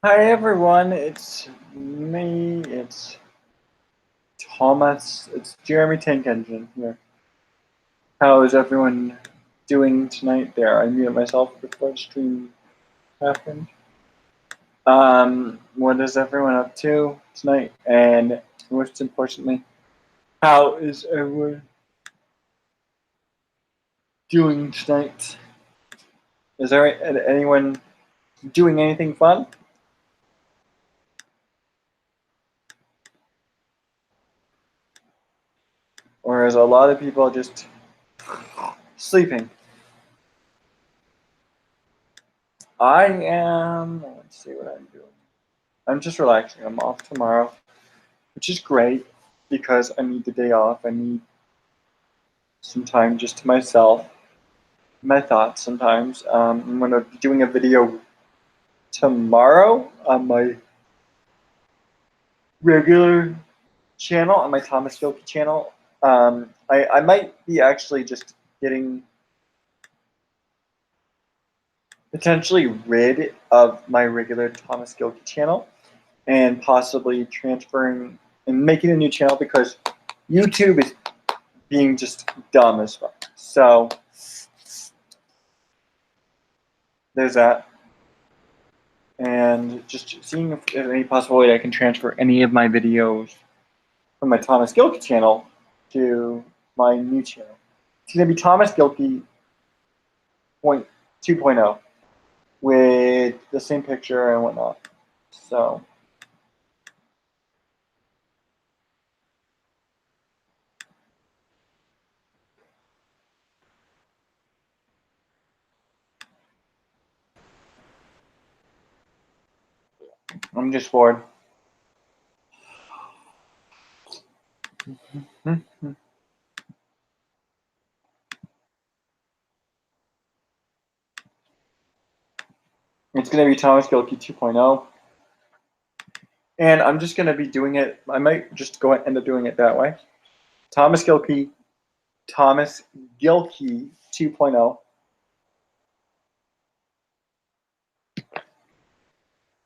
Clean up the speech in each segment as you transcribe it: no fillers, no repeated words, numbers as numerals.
Hi everyone, it's me, it's Thomas, it's Jeremy Tank Engine here. How is everyone doing tonight there? I muted myself before the stream happened. What is everyone up to tonight? And most importantly, how is everyone doing tonight? Is there anyone doing anything fun? Or is a lot of people just sleeping? I am, let's see what I'm doing. I'm just relaxing. I'm off tomorrow, which is great because I need the day off. I need some time just to myself, my thoughts sometimes. I'm going to be doing a video tomorrow on my regular channel, on my Thomas Gilkey channel. I might be actually just getting potentially rid of my regular Thomas Gilkey channel and possibly transferring and making a new channel because YouTube is being just dumb as fuck. So there's that. And just seeing if there's any possible way I can transfer any of my videos from my Thomas Gilkey channel to my new channel. It's going to be Thomas Gilkey 2.0 with the same picture and whatnot. So I'm just bored. It's going to be Thomas Gilkey 2.0. And I'm just going to be doing it. I might just go end up doing it that way. Thomas Gilkey 2.0.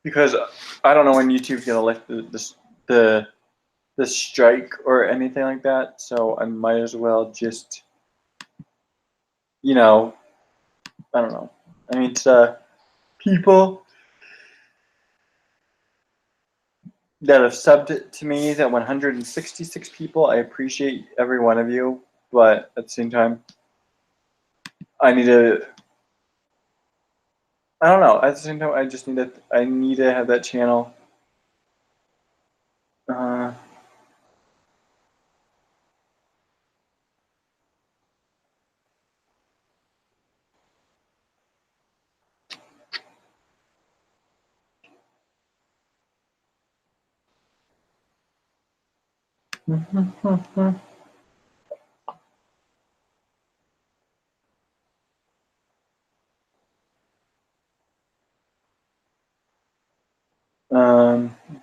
Because I don't know when YouTube's going to lift the strike or anything like that. So I might as well just, I don't know. I mean, to people that have subbed to me, that 166 people, I appreciate every one of you. But at the same time, I need to, I don't know. At the same time, I need to have that channel. Uh,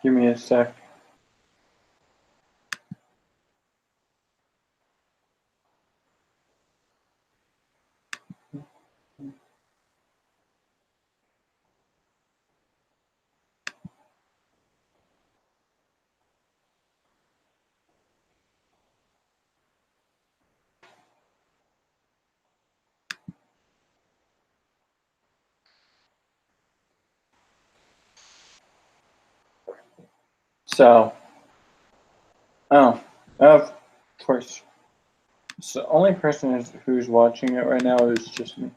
give me a sec. So, oh, of course. So the only person who's watching it right now is just me.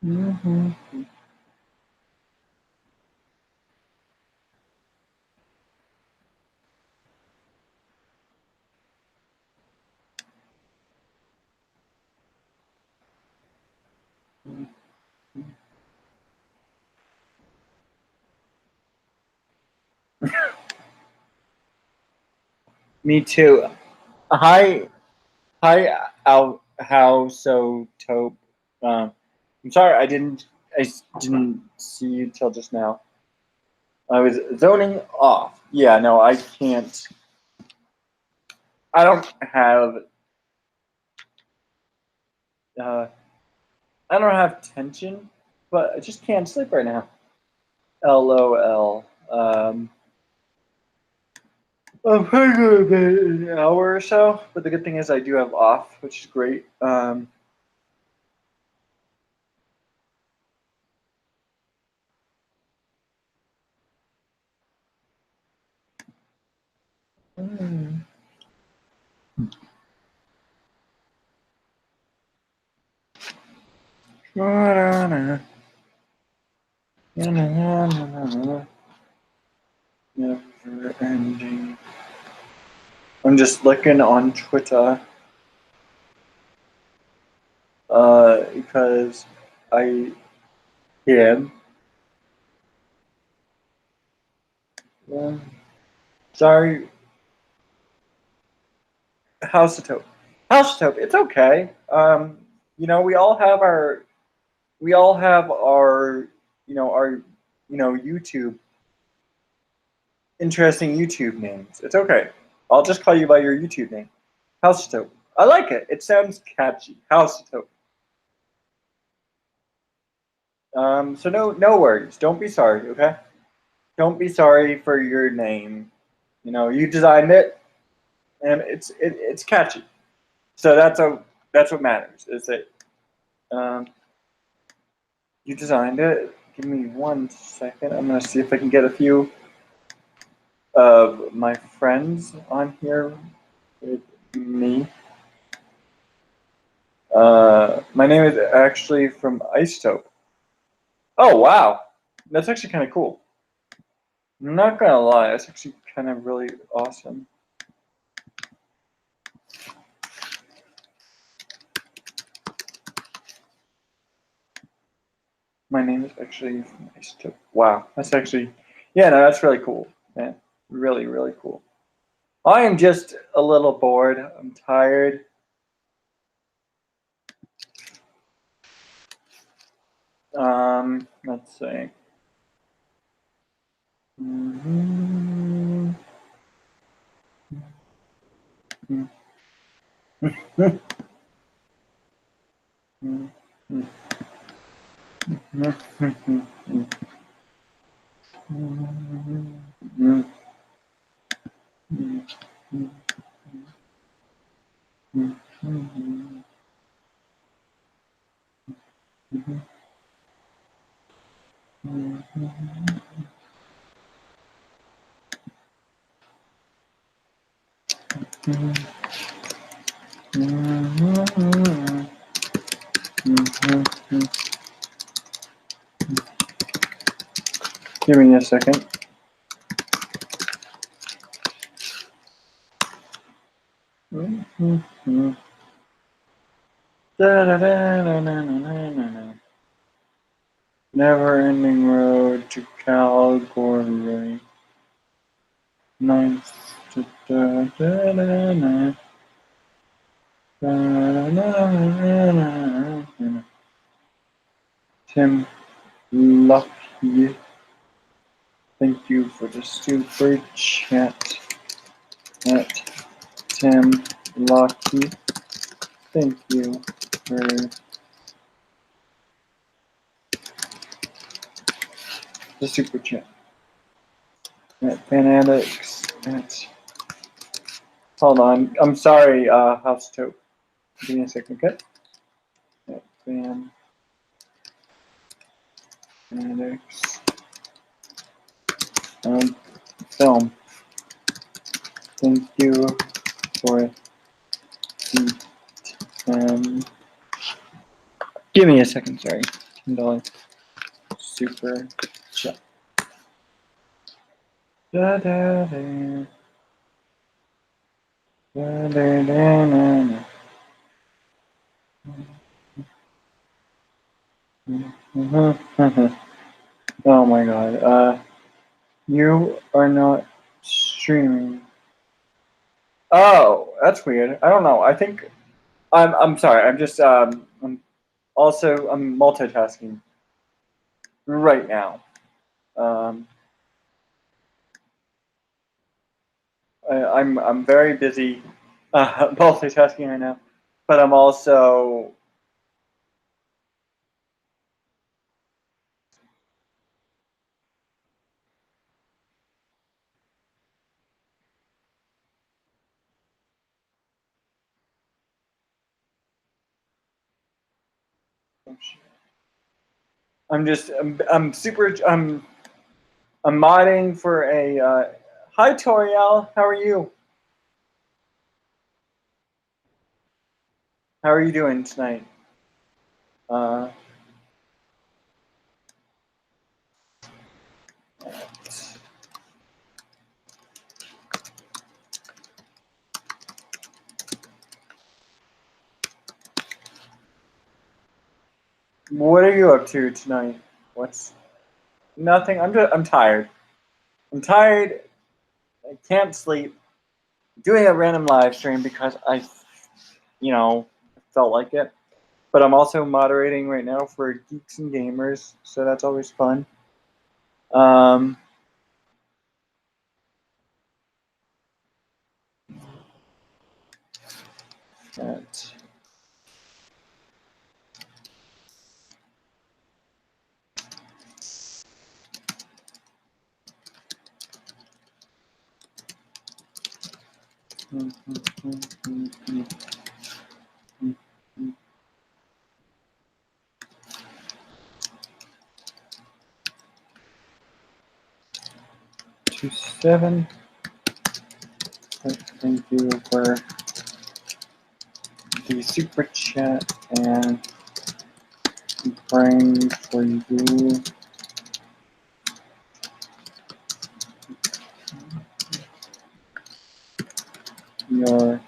Mm-hmm. Me too. Hi, how so taupe. I'm sorry, I didn't see you till just now. I was zoning off. Yeah, no, I can't. I don't have. Uh, I don't have tension, but I just can't sleep right now. LOL. I'm probably going to bed in an hour or so, but the good thing is I do have off, which is great. Mm. Never ending. I'm just looking on Twitter because I can. Um, sorry, House of Taupe. House of Taupe. It's okay. We all have our, YouTube, interesting YouTube names. It's okay. I'll just call you by your YouTube name, House of Taupe. I like it. It sounds catchy. House of Taupe. So no worries. Don't be sorry. Okay. Don't be sorry for your name. You designed it, and it's catchy. So that's what matters. Is that um, you designed it. Give me 1 second. I'm gonna see if I can get a few of my friends on here with me. My name is actually from Isotope. Oh wow, that's actually kind of cool. I'm not gonna lie, that's actually kind of really awesome. My name is actually from Isotope. Wow, that's actually, yeah, no, that's really cool, man. Really, really cool. I am just a little bored. I'm tired. Let's see. Mm-hmm. Give me a second. Never ending road to Calgary. Ninth. Tim Lucky, thank you for the super chat. At Tim Lucky, thank you for the super chat. At Fanatics, hold on, I'm sorry, House Taupe. Give me a second, okay? At Fanatics, film. Thank you for the give me a second, sorry. $10 super chat. Da, da, da. Da, da, da, na, na. Oh my god. You are not streaming. Oh, that's weird. I don't know. I think I'm sorry. I'm just I'm multitasking right now. Um, I'm very busy multitasking right now, but I'm also I'm super I'm modding for a hi Toriel, how are you? How are you doing tonight? Uh, what are you up to tonight? What's nothing? I'm tired. I'm tired. I can't sleep. Doing a random live stream because felt like it. But I'm also moderating right now for Geeks and Gamers, so that's always fun. Um, that. 27. Thank you for the super chat and praying for you. Your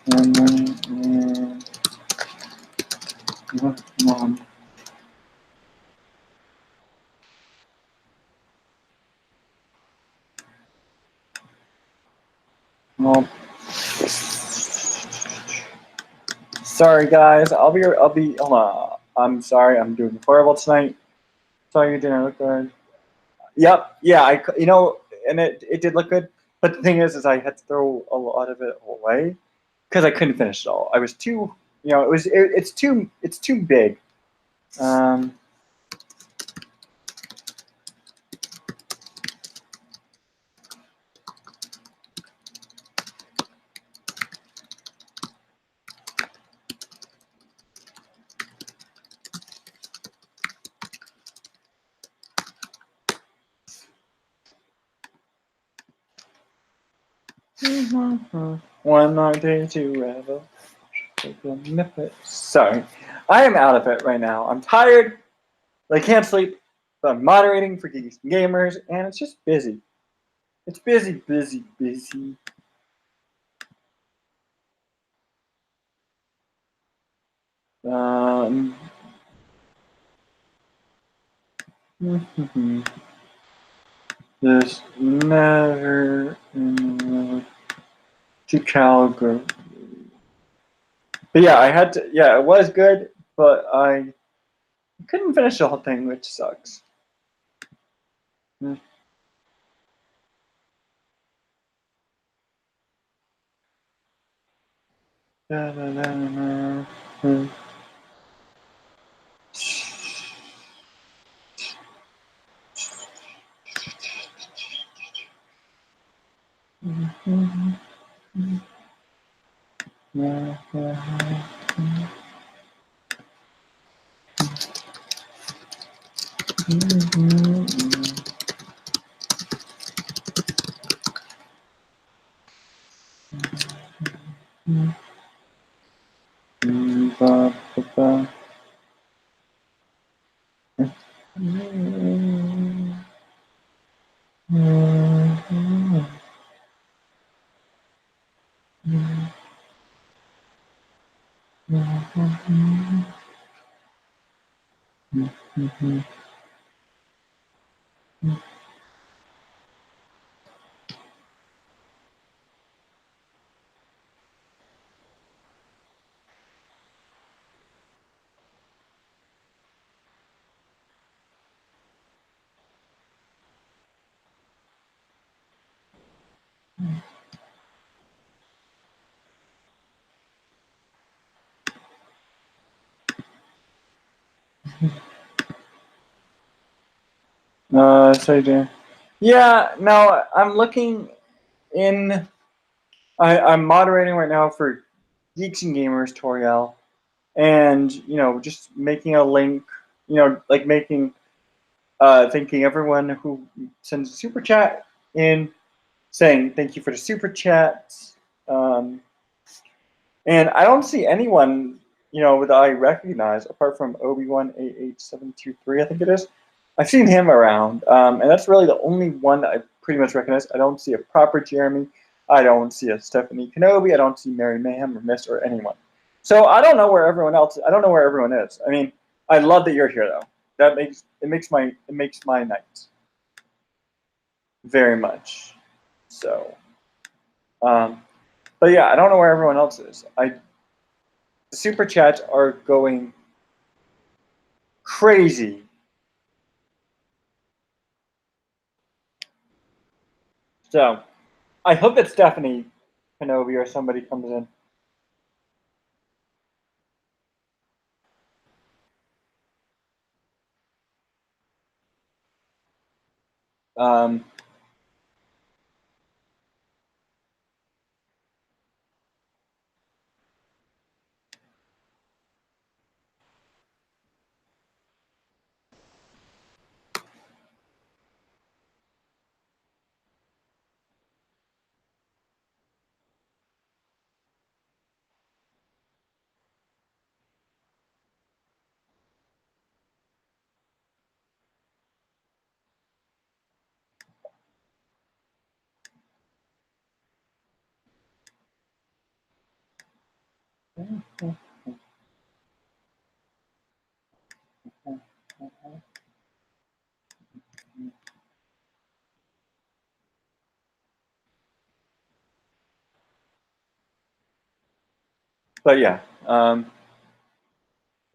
family and your mom. Well, sorry guys. I'll be. Hold on. I'm sorry. I'm doing horrible tonight. Saw your dinner look good. Yep. Yeah. And it did look good. But the thing is I had to throw a lot of it away because I couldn't finish it all. I was too. It's too big. Um. One more day to revel. Sorry, I am out of it right now. I'm tired. I can't sleep. But I'm moderating for Geeks and Gamers, and it's just busy. It's busy, busy, busy. Um, Just never to Calgary. But yeah, I had to. Yeah, it was good, but I couldn't finish the whole thing, which sucks. Da, da, da, da. Mhm. So you do. Yeah, no, I'm looking in. I'm moderating right now for Geeks and Gamers Toriel, and just making a link. Like making thanking everyone who sends a super chat in, saying thank you for the super chats. Um, and I don't see anyone, that I recognize apart from Obi-Wan 88723, I think it is. I've seen him around, and that's really the only one that I pretty much recognize. I don't see a proper Jeremy. I don't see a Stephanie Kenobi. I don't see Mary Mayhem or Miss or anyone. So I don't know where everyone else. I don't know where everyone is. I mean, I love that you're here though. That makes my night very much. So, um, but yeah, I don't know where everyone else is. The super chats are going crazy. So I hope that Stephanie Kenobi or somebody comes in. Um, but yeah,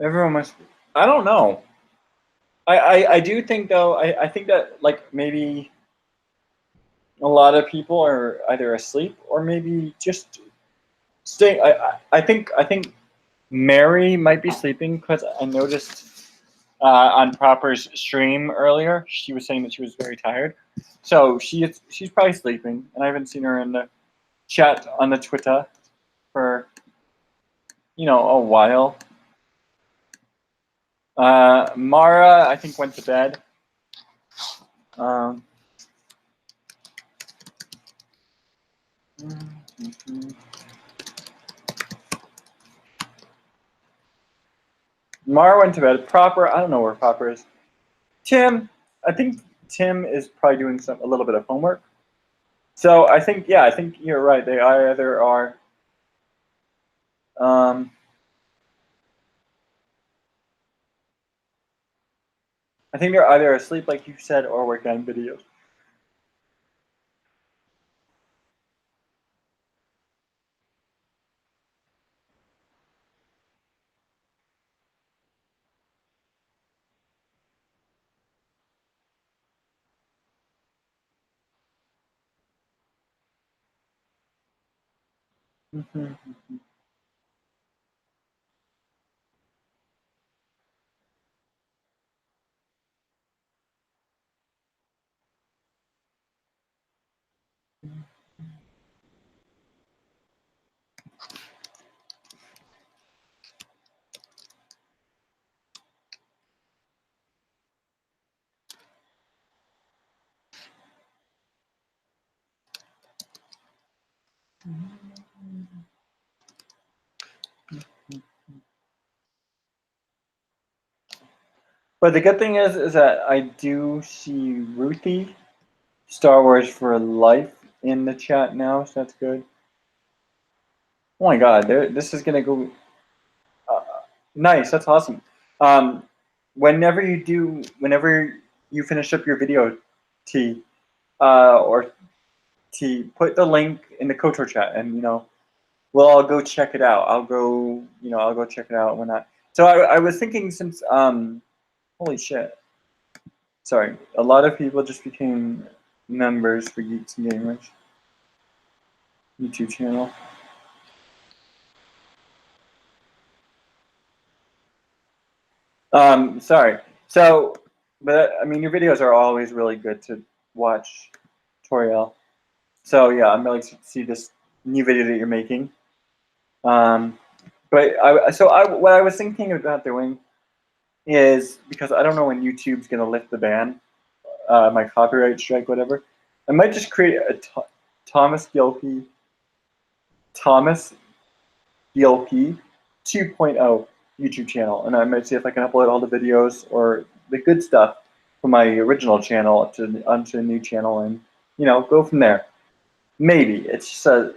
everyone must. I don't know. I do think though. I think that like maybe a lot of people are either asleep or maybe just staying. I think Mary might be sleeping because I noticed on Proper's stream earlier she was saying that she was very tired, so she's probably sleeping, and I haven't seen her in the chat on the Twitter for a while. Mara, I think, went to bed. Um, Mara went to bed. Proper, I don't know where Proper is. Tim, I think Tim is probably doing a little bit of homework. So I think you're right. They either are. Um, I think they're either asleep, like you said, or working on videos. But the good thing is that I do see Ruthie, Star Wars for Life, in the chat now, so that's good. Oh my God, this is gonna go. Uh, nice, that's awesome. Um, whenever you finish up your video, T, or T, put the link in the KOTOR chat, and we'll all go check it out. I'll go check it out and whatnot. So I was thinking, since holy shit, sorry, a lot of people just became members for Geeks and Gamers YouTube channel. Sorry. So, but I mean, your videos are always really good to watch, Toriel. So yeah, I'm really excited to see this new video that you're making. But what I was thinking about doing is, because I don't know when YouTube's gonna lift the ban, my copyright strike, whatever. I might just create a Thomas Gilpey 2.0 YouTube channel, and I might see if I can upload all the videos or the good stuff from my original channel onto a new channel, and go from there. Maybe it's just a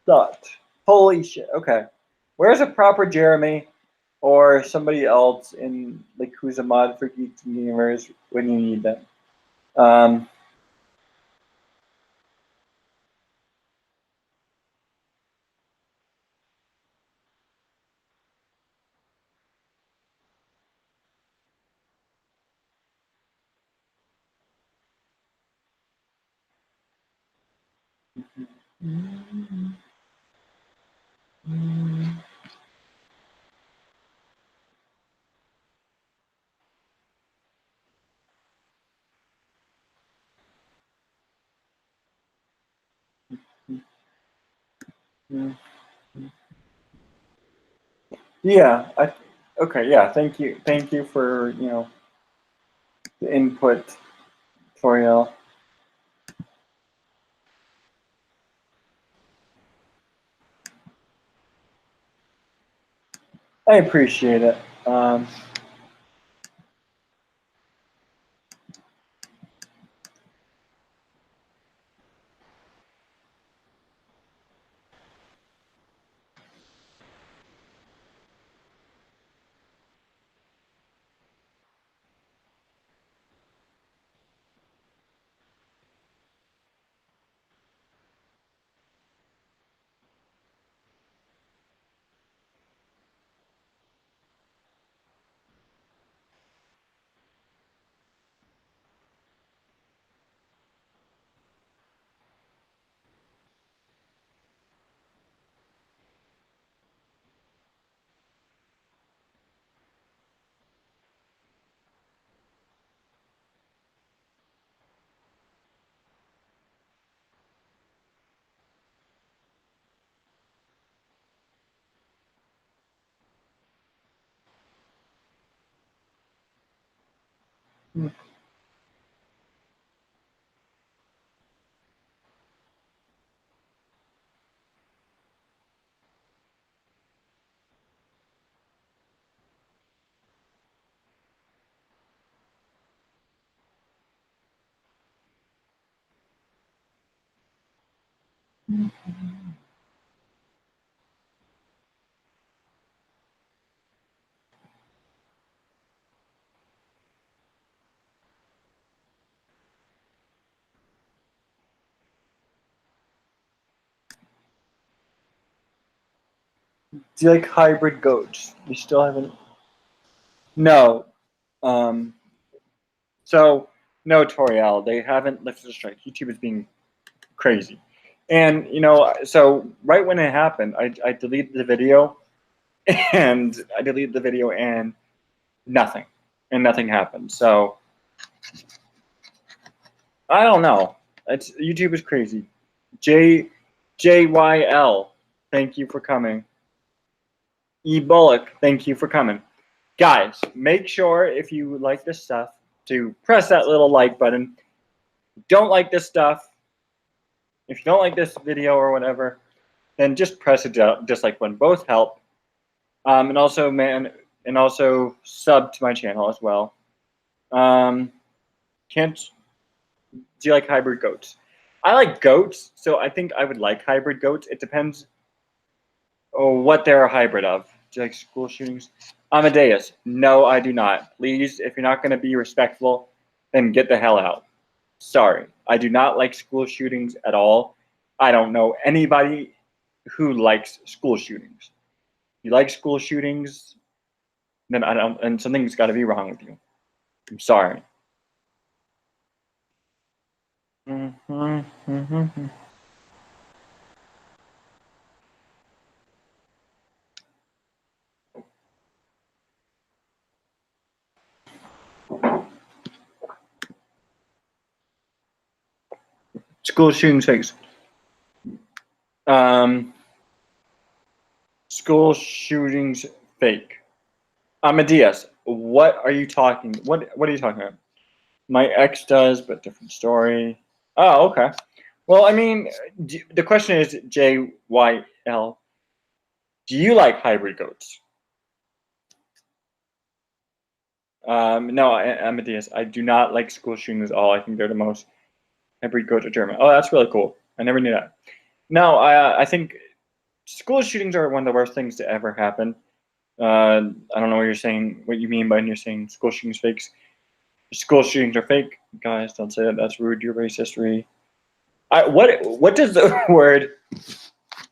thought. Holy shit! Okay, where's a proper Jeremy or somebody else in who's a mod for Geeks and Gamers when you need them? Yeah. Okay. Yeah. Thank you. Thank you for the input, Toriel. I appreciate it. Do you like hybrid goats? You still haven't. No. Um. So no, Toriel. They haven't lifted a strike. YouTube is being crazy, and so right when it happened, I deleted the video, and nothing happened. So I don't know. YouTube is crazy. JYL, thank you for coming. E Bullock, thank you for coming. Guys, make sure if you like this stuff to press that little like button. Don't like this stuff, if you don't like this video or whatever, then just press a dislike button. Both help. And also sub to my channel as well. Can't Do you like hybrid goats? I like goats, so I think I would like hybrid goats. It depends what they're a hybrid of, Do you like school shootings? Amadeus, no, I do not. Please, if you're not going to be respectful, then get the hell out. Sorry, I do not like school shootings at all. I don't know anybody who likes school shootings. You like school shootings, then I don't, and something's got to be wrong with you. I'm sorry. School shootings fakes. School shootings fake. Amadeus, what are you talking? What are you talking about? My ex does, but different story. Oh, okay. Well, I mean, the question is, JYL, do you like hybrid goats? No, Amadeus, I do not like school shootings at all. I think they're the most hybrid goats are German. Oh, that's really cool. I never knew that. No, I think school shootings are one of the worst things to ever happen. I don't know what you're saying, what you mean by when you're saying school shootings fakes. School shootings are fake, guys. Don't say that. That's rude. Your race history. What does the word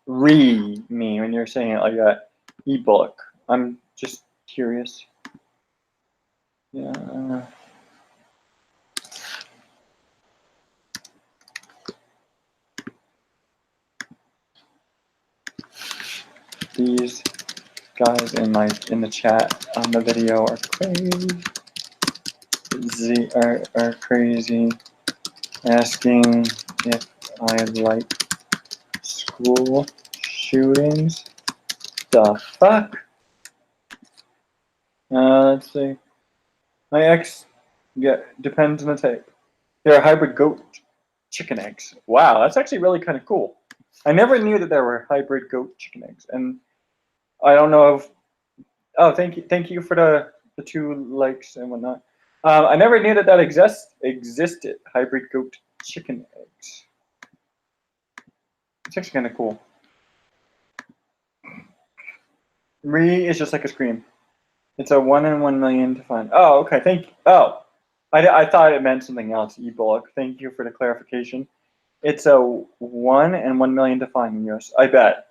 "re" mean when you're saying it like that? Ebook. I'm just curious. Yeah. These guys in the chat on the video are crazy, asking if I like school shootings. The fuck? Let's see. My ex, yeah, depends on the type. They're a hybrid goat chicken eggs. Wow, that's actually really kind of cool. I never knew that there were hybrid goat chicken eggs, and I don't know if. Oh, thank you for the 2 likes and whatnot. I never knew that existed. Hybrid goat chicken eggs. It's actually kind of cool. Re is just like a scream. It's a 1 in 1 million to find. Oh, okay. Thank you. Oh, I thought it meant something else. Ebook. Thank you for the clarification. It's a 1 in 1 million to find. Yes, I bet.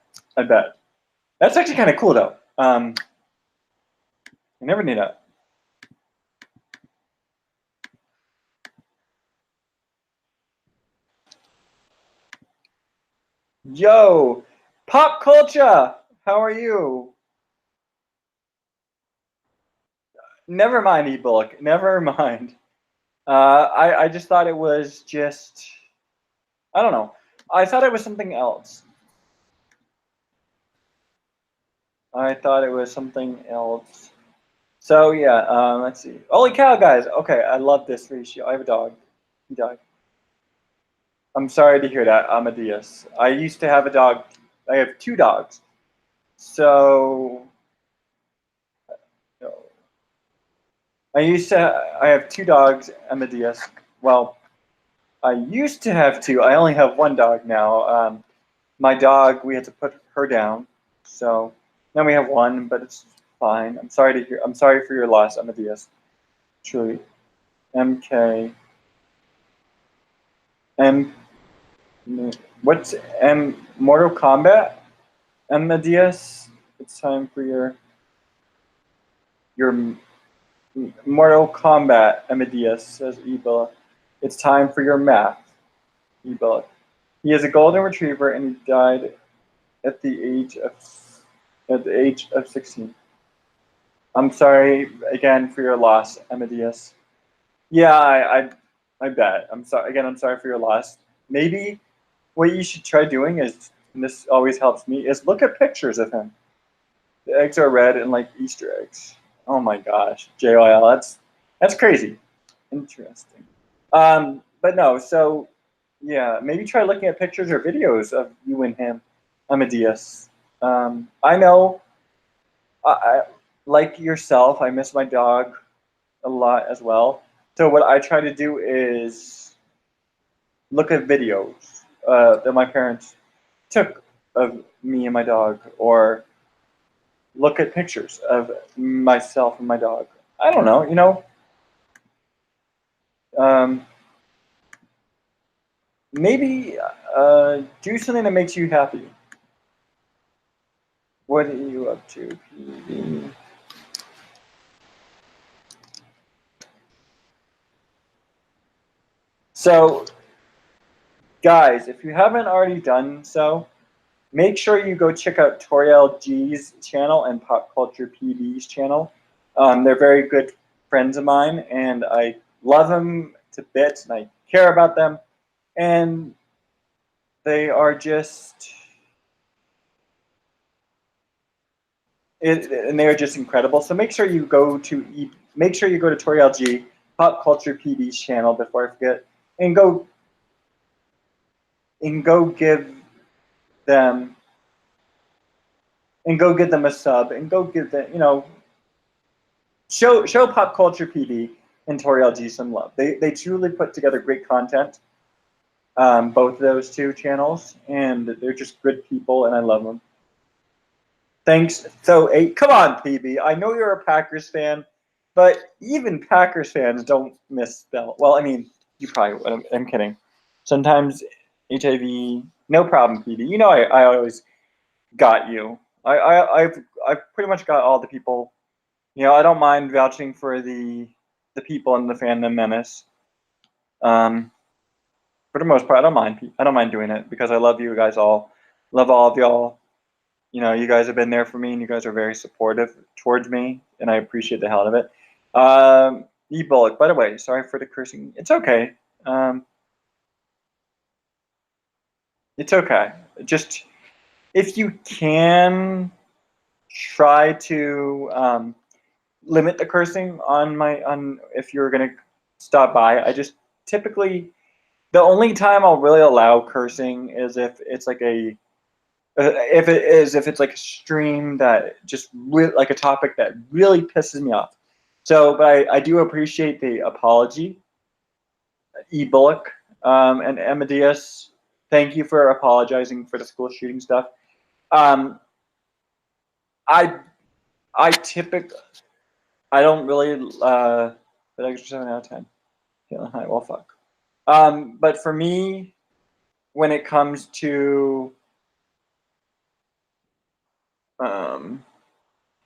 That's actually kind of cool though. I never knew that. Yo, pop culture. How are you? Never mind, ebook. Never mind. I just thought it was just. I don't know. I thought it was something else. I thought it was something else. So yeah, let's see. Holy cow, guys! Okay, I love this ratio. I have a dog. He died. I'm sorry to hear that, Amadeus. I used to have a dog. I have 2 dogs. So, no. I have 2 dogs, Amadeus. Well, I used to have 2. I only have 1 dog now. My dog, we had to put her down. So now we have 1, but it's fine. I'm sorry for your loss, Amadeus. Truly. MK. M. What's Mortal Kombat? Amadeus, it's time for your Mortal Kombat. Amadeus says Ebola. It's time for your math, Ebola. He is a golden retriever and he died at the age of 16. I'm sorry again for your loss, Amadeus. Yeah, I bet. I'm sorry again. I'm sorry for your loss. Maybe what you should try doing is, and this always helps me, is look at pictures of him. The eggs are red and like Easter eggs. Oh my gosh, JYL, that's crazy. Interesting. But no, so yeah, maybe try looking at pictures or videos of you and him, Amadeus. I know, I like yourself. I miss my dog a lot as well. So what I try to do is look at videos that my parents took of me and my dog, or look at pictures of myself and my dog. I don't know, um, maybe do something that makes you happy. What are you up to, PB? So, guys, if you haven't already done so, make sure you go check out Toriel G's channel and Pop Culture PB's channel. They're very good friends of mine, and I love them to bits, and I care about them. And they are just, and they are just incredible. So make sure you go to Toriel G, Pop Culture PB's channel before I forget, and go give them a sub, and go give them, show Pop Culture PD and Toriel G some love. They truly put together great content, both of those two channels, and they're just good people, and I love them. Thanks. So, come on, PB. I know you're a Packers fan, but even Packers fans don't misspell. Well, I mean, you probably would. I'm kidding. Sometimes HIV, no problem, PB. I always got you. I've pretty much got all the people. I don't mind vouching for the people in the fandom menace. For the most part, I don't mind doing it because I love you guys all. Love all of y'all. You guys have been there for me, and you guys are very supportive towards me, and I appreciate the hell out of it. E-Bullock, by the way, sorry for the cursing. It's okay. It's okay. Just if you can try to limit the cursing on if you're gonna stop by. I just typically the only time I'll really allow cursing is if it's like if it's like a stream that just like a topic that really pisses me off. So, but I do appreciate the apology, E-Bullock, and Amadeus. Thank you for apologizing for the school shooting stuff. I typically I don't really but extra 7 out of 10. Feeling high. Well, fuck. But for me, when it comes to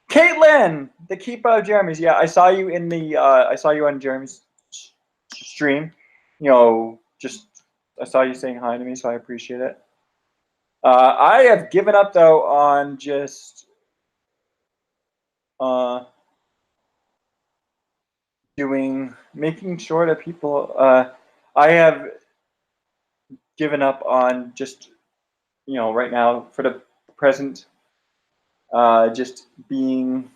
Caitlin, the keeper of Jeremy's. Yeah, I saw you on Jeremy's stream. Just I saw you saying hi to me, so I appreciate it. I have given up though on just making sure that people. I have given up on just right now for the present. Just being.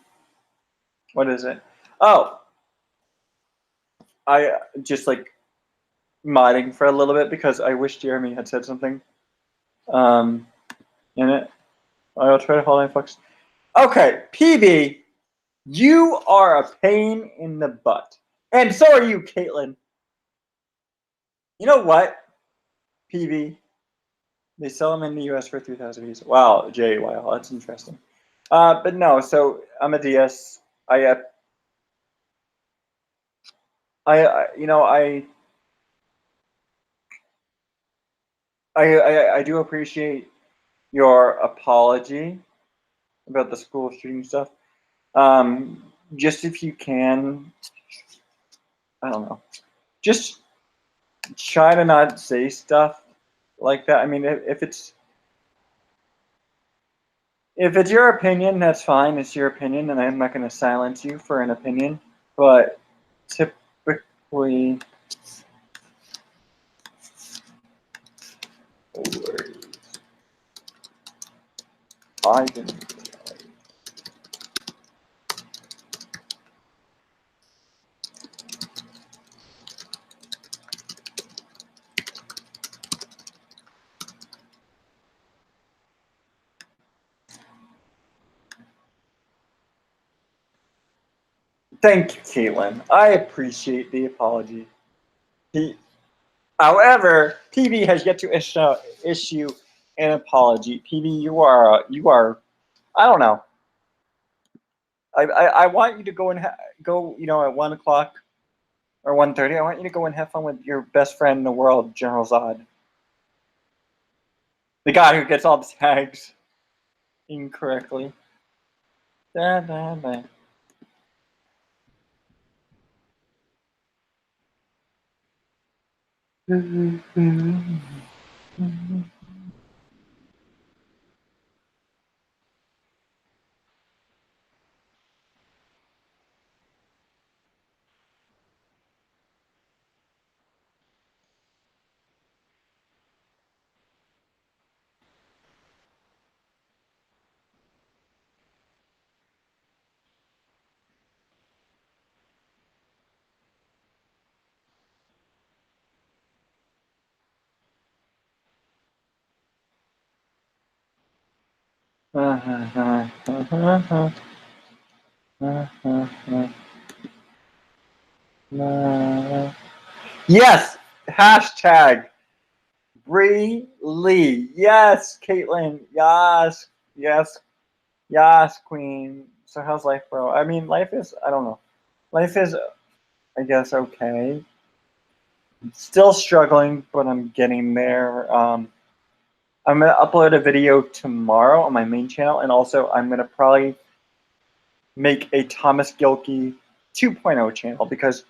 What is it? Oh, I just like modding for a little bit because I wish Jeremy had said something in it. I'll try to hold on, folks. Okay, PB, you are a pain in the butt. And so are you, Caitlin. You know what, PB? They sell them in the US for 3,000 views. Wow, Jay, wow, that's interesting. But no, so Amadeus, I do appreciate your apology about the school shooting stuff. Just if you can, I don't know, just try to not say stuff like that. I mean, if it's your opinion, that's fine. It's your opinion, and I'm not going to silence you for an opinion. But typically, I didn't. Thank you, Caitlin. I appreciate the apology. However, PB has yet to issue an apology. PB, you are. I don't know. I want you to go and go. You know, at 1 o'clock or 1:30. I want you to go and have fun with your best friend in the world, General Zod, the guy who gets all the tags incorrectly. Da, da, da. Yes! Hashtag Bree Lee. Yes, Caitlin. Yes. Yes. Yes, Queen. So how's life, bro? I mean, life is, I don't know. Life is, I guess, okay. Still struggling, but I'm getting there. I'm gonna upload a video tomorrow on my main channel, and also I'm gonna probably make a Thomas Gilkey 2.0 channel because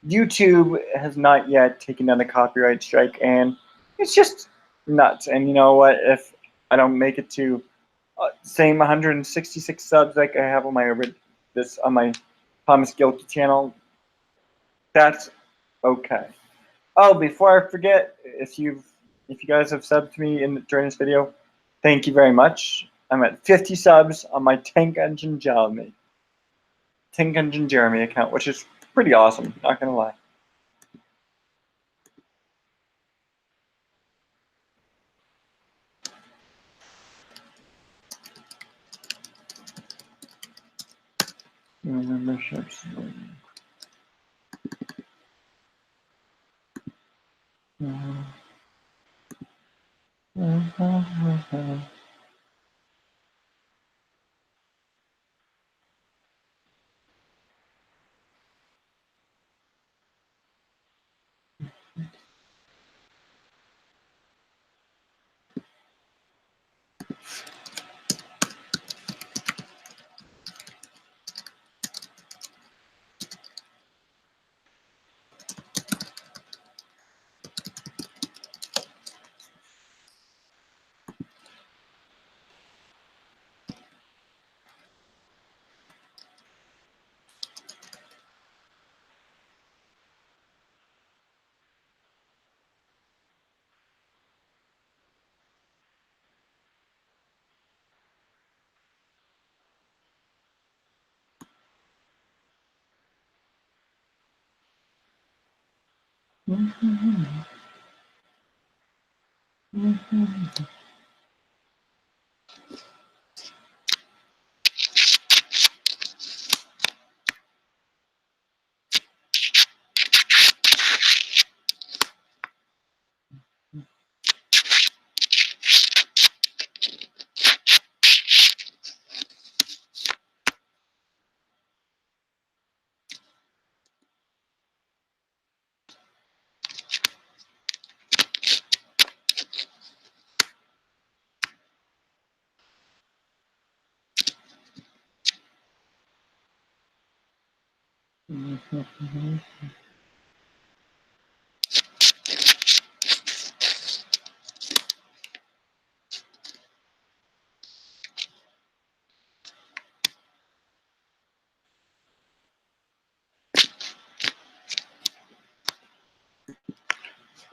YouTube has not yet taken down the copyright strike, and it's just nuts. And you know what? If I don't make it to same 166 subs like I have on my Thomas Gilkey channel, that's okay. Oh, before I forget, if you guys have subbed to me during this video, thank you very much. I'm at 50 subs on my Tank Engine Jeremy account, which is pretty awesome. Not gonna lie. Memberships.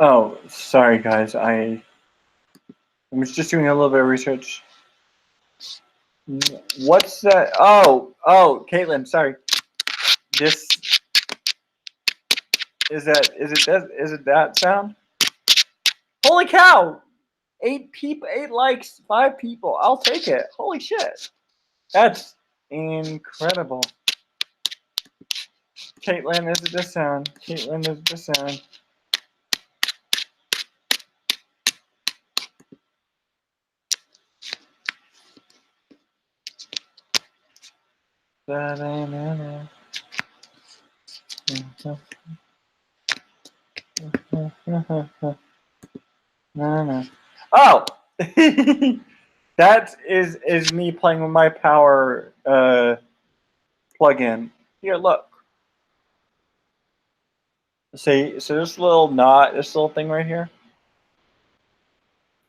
Oh, sorry guys. I was just doing a little bit of research. What's that? Oh, Caitlin. Sorry. This is that. Is it that sound? Holy cow! 8 people, 8 likes, 5 people. I'll take it. Holy shit! That's incredible. Caitlin, is it this sound? Caitlin, is it this sound? Oh, that is me playing with my power plug-in. Here, look. See, so this little knot, this little thing right here,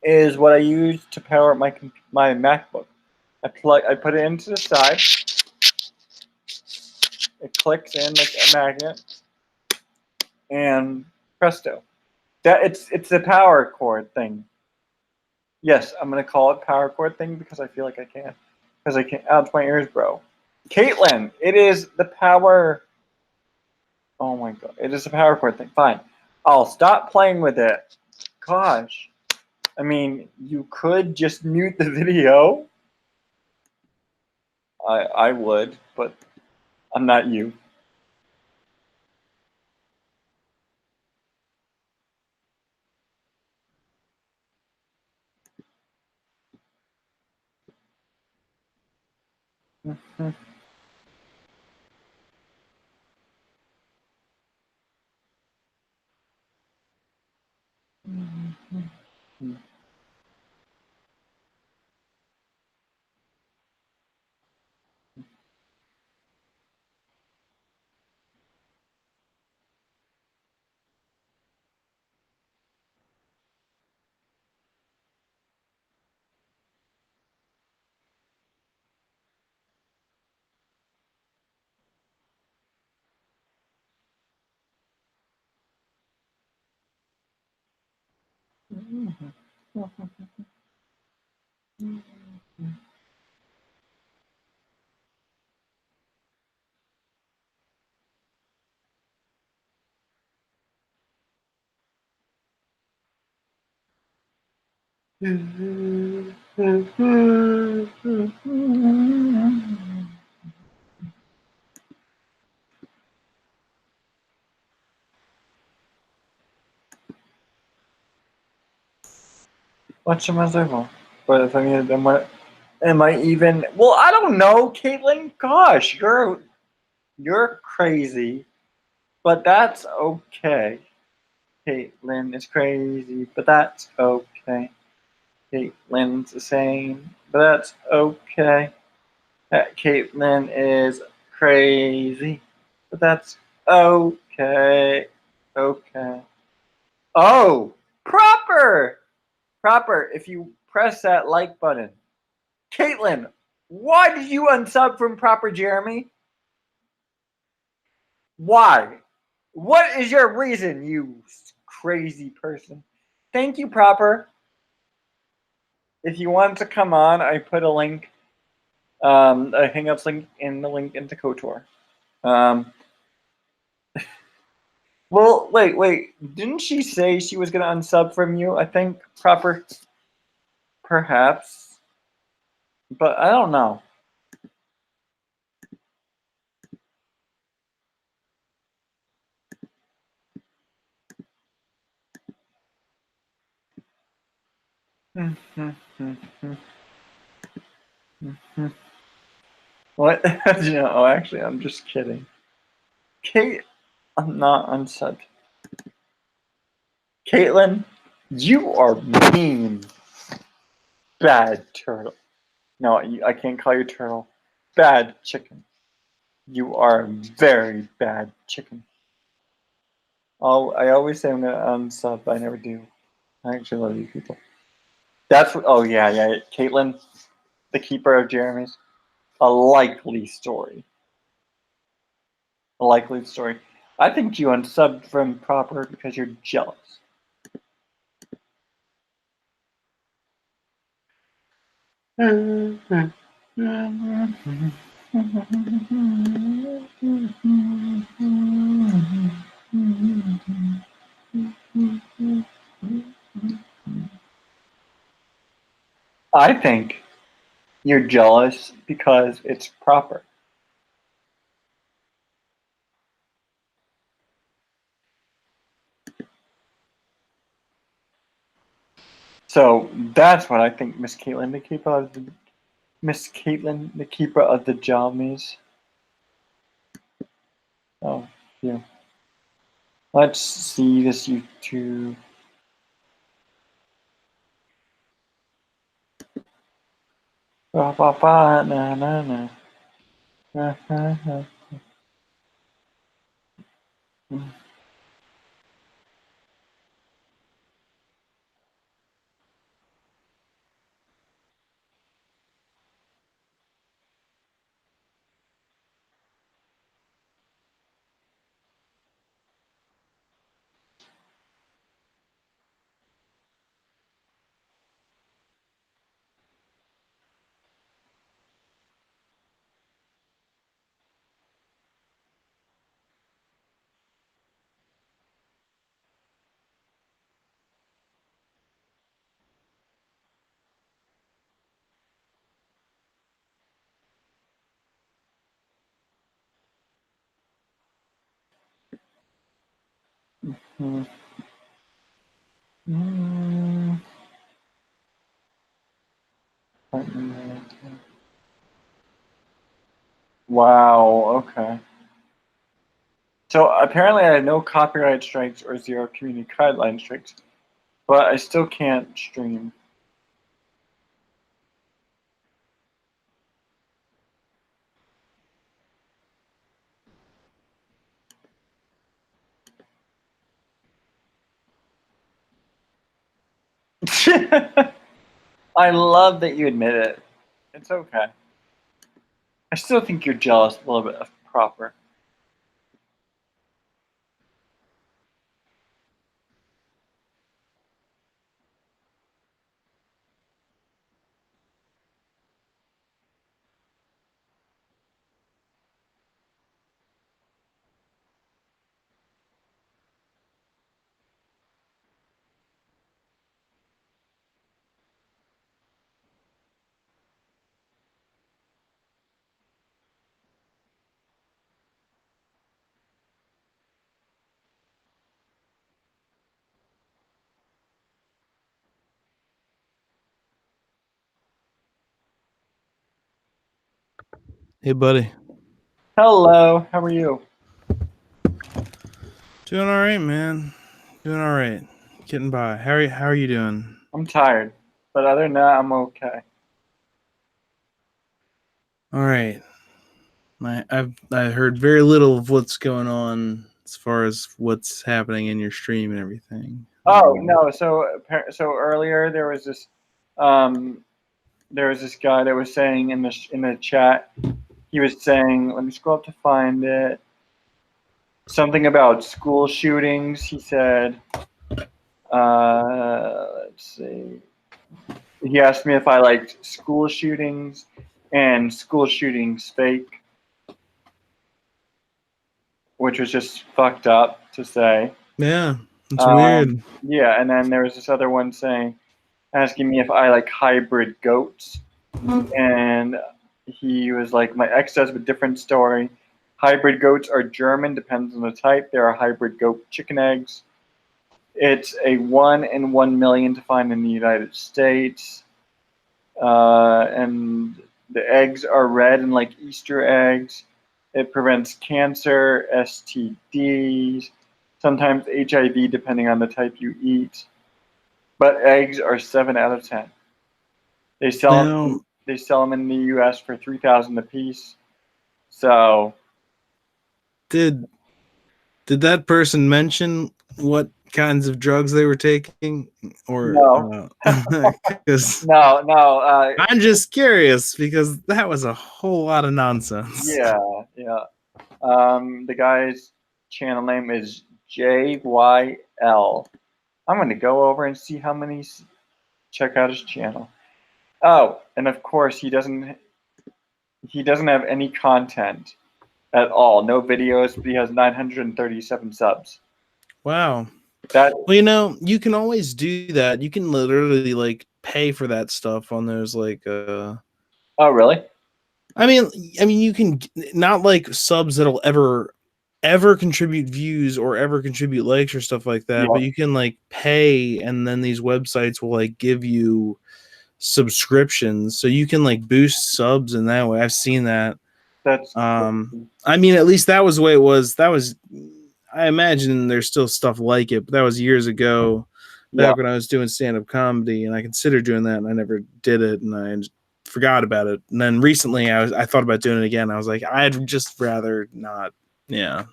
is what I use to power up my MacBook. I put it into the side. It clicks in like a magnet, and presto. That it's the power cord thing. Yes, I'm gonna call it power cord thing because I feel like I can. Because I can't. Out my ears, bro. Caitlin, it is the power. Oh my god, it is a power cord thing. Fine, I'll stop playing with it. Gosh, I mean, you could just mute the video. I would, but I'm not you. Watch them as I will. But if I mean, am I even? Well, I don't know, Caitlin. Gosh, you're crazy, but that's okay. Caitlin is crazy, but that's okay. Caitlin's the same, but that's okay. Caitlin is crazy, but that's okay. Okay. Oh, proper! Proper, if you press that like button. Caitlin, why did you unsub from Proper Jeremy? Why? What is your reason, you crazy person? Thank you, Proper. If you want to come on, I put a link, a Hangouts link in the link into KOTOR. Well, wait. Didn't she say she was going to unsub from you? I think Proper, perhaps. But I don't know. What? Oh, actually, I'm just kidding. Kate, I'm not unsubbed. Caitlin, you are mean. Bad turtle. No, I can't call you turtle. Bad chicken. You are very bad chicken. I always say I'm gonna unsub, but I never do. I actually love you people. That's what. Oh yeah. Caitlin, the keeper of Jeremy's. A likely story. A likely story. I think you unsubbed from Proper because you're jealous. I think you're jealous because it's proper. So that's what I think Miss Caitlin, the keeper of the job is. Oh, yeah. Let's see this YouTube. Ba, ba, ba, na, na, na. Na, na, na. Mm. Mm. Wow, okay. So apparently I had no copyright strikes or zero community guideline strikes, but I still can't stream. I love that you admit it. It's okay. I still think you're jealous a little bit of proper. Hey, buddy. Hello, how are you? Doing all right, man. Doing all right. Getting by. How are you doing? I'm tired, but other than that, I'm okay. All right. I heard very little of what's going on as far as what's happening in your stream and everything. Oh no, so earlier um, there was this guy that was saying in the chat. He was saying, let me scroll up to find it. Something about school shootings. He said, let's see. He asked me if I liked school shootings and school shootings fake, which was just fucked up to say. Yeah, it's weird. Yeah, and then there was this other one asking me if I like hybrid goats, and he was like, my ex does, but different story. Hybrid goats are German, depends on the type. There are hybrid goat chicken eggs. It's a 1 in 1 million to find in the United States. And the eggs are red and like Easter eggs. It prevents cancer, STDs, sometimes HIV, depending on the type you eat. But eggs are 7 out of 10. They sell Now, they sell them in the U.S. for 3,000 a piece. So did did that person mention what kinds of drugs they were taking, or no, because no, no. I'm just curious because that was a whole lot of nonsense. Yeah, yeah. The guy's channel name is JYL. I'm gonna go over and see how many check out his channel. Oh, and of course he doesn't have any content at all. No videos, but he has 937 subs. Wow. That Well, you can always do that. You can literally like pay for that stuff on those Oh really? I mean you can not like subs that'll ever contribute views or ever contribute likes or stuff like that, Yeah. but you can like pay and then these websites will like give you subscriptions so you can like boost subs in that way. I've seen that. That's I mean, at least that was the way it was. That was, I imagine there's still stuff like it, but that was years ago, yeah. back when I was doing stand-up comedy, and I considered doing that, and I never did it, and I just forgot about it. And then recently, I thought about doing it again. I was like, I'd just rather not. Yeah.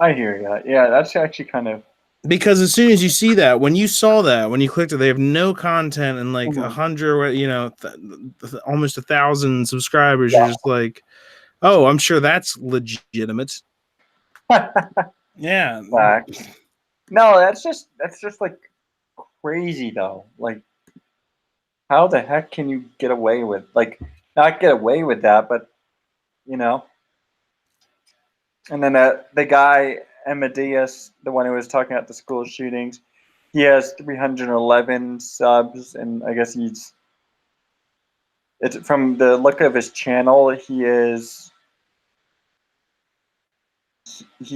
I hear you. Yeah, that's actually kind of. Because as soon as you see that, when you saw that, when you clicked it, they have no content and like 100, almost 1,000 subscribers. Yeah. You're just like, oh, I'm sure that's legitimate. Yeah. Facts. No, that's just like crazy though. Like, how the heck can you get away with like not get away with that, but you know? And then the guy Amadeus, the one who was talking about the school shootings, he has 311 subs, and I guess it's from the look of his channel, he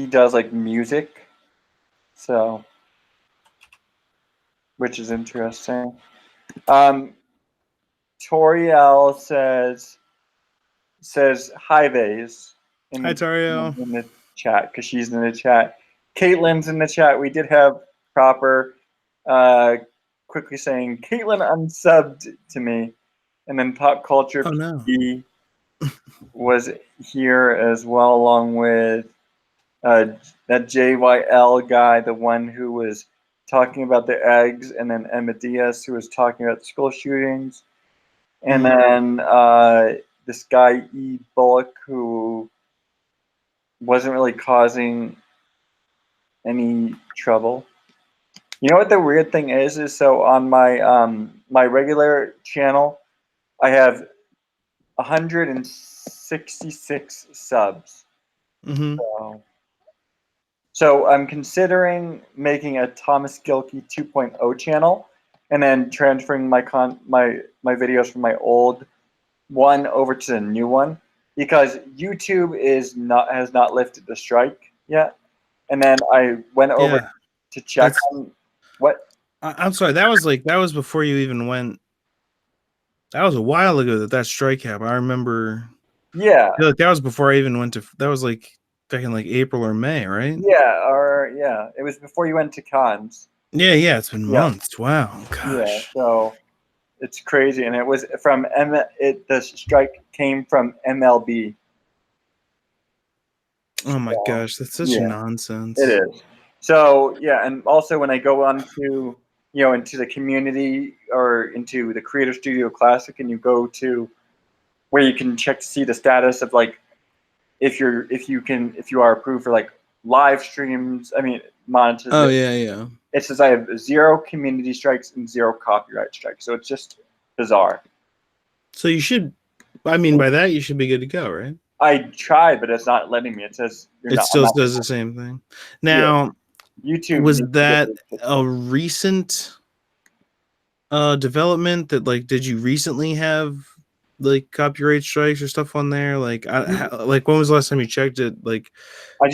does like music, so which is interesting. Toriel says hi Vase Hi, Tario. in the chat because she's in the chat. Caitlin's in the chat. We did have proper quickly saying Caitlin unsubbed to me, and then Pop Culture Oh, no. PD was here as well, along with that JYL guy, the one who was talking about the eggs, and then Emma Diaz, who was talking about the school shootings, and then this guy E Bullock, who wasn't really causing any trouble. You know what the weird thing is so on my my regular channel, I have 166 subs. Mm-hmm. So I'm considering making a Thomas Gilkey 2.0 channel, and then transferring my videos from my old one over to the new one, because YouTube has not lifted the strike yet. And then I went over to check on what. I'm sorry. That was before you even went. That was a while ago that strike happened. I remember. Yeah. I feel like that was before I even went to. That was like back in like April or May, right? Yeah, it was before you went to cons. Yeah, it's been months. Wow, gosh. Yeah, so it's crazy, and it was from the strike came from MLB. Oh my gosh, that's such nonsense. It is. So yeah, and also when I go on to into the community or into the Creator Studio Classic, and you go to where you can check to see the status of like if you are approved for like live streams. I mean monetization. Oh yeah. It says I have 0 community strikes and 0 copyright strikes. So it's just bizarre. So you should. I mean, by that you should be good to go, right? I tried, but it's not letting me. It says it still does the same thing. Now, YouTube was that a recent development that like did you recently have like copyright strikes or stuff on there? Like like when was the last time you checked it? Like I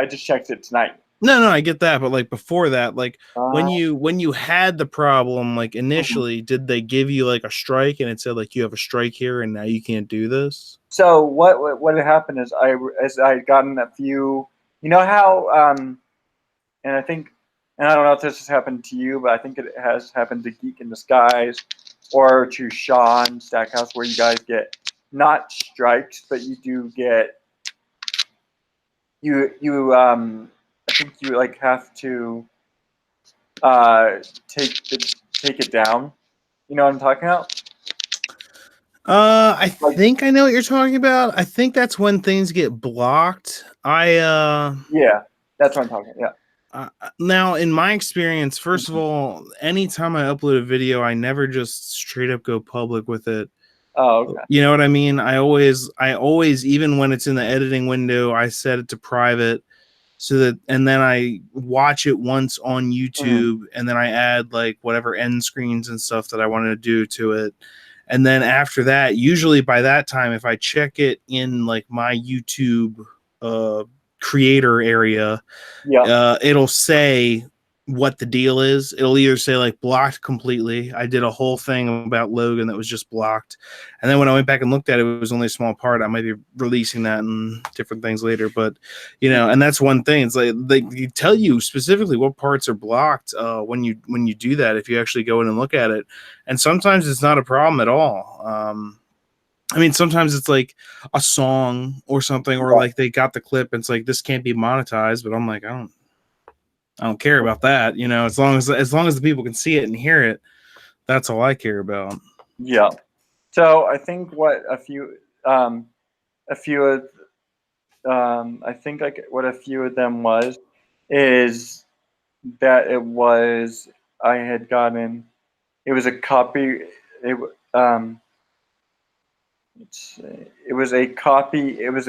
just checked it tonight. No, I get that, but like before that, like when you had the problem, like initially, did they give you like a strike and it said like you have a strike here and now you can't do this? So what had happened is I had gotten a few. You know how and I think, and I don't know if this has happened to you, but I think it has happened to Geek in Disguise or to Sean Stackhouse, where you guys get not strikes, but you do get I think you like have to take it down. You know what I'm talking about? I think I know what you're talking about. I think that's when things get blocked. Yeah, that's what I'm talking about. Yeah. Now, in my experience, first of all, anytime I upload a video, I never just straight up go public with it. Oh, okay. You know what I mean? I always, even when it's in the editing window, I set it to private so that, and then I watch it once on YouTube, and then I add like whatever end screens and stuff that I wanted to do to it. And then after that, usually by that time, if I check it in like my YouTube creator area, it'll say what the deal is. It'll either say like blocked completely. I did a whole thing about Logan that was just blocked. And then when I went back and looked at it, it was only a small part. I might be releasing that and different things later. But, you know, and that's one thing. It's like they tell you specifically what parts are blocked when you do that, if you actually go in and look at it. And sometimes it's not a problem at all. I mean, sometimes it's like a song or something, or like they got the clip and it's like, this can't be monetized. But I'm like, I don't care about that, you know, as long as the people can see it and hear it, that's all I care about. Yeah. So I think what a few of I think like what a few of them was is that I had gotten it was a copy it let's see, it was a copy it was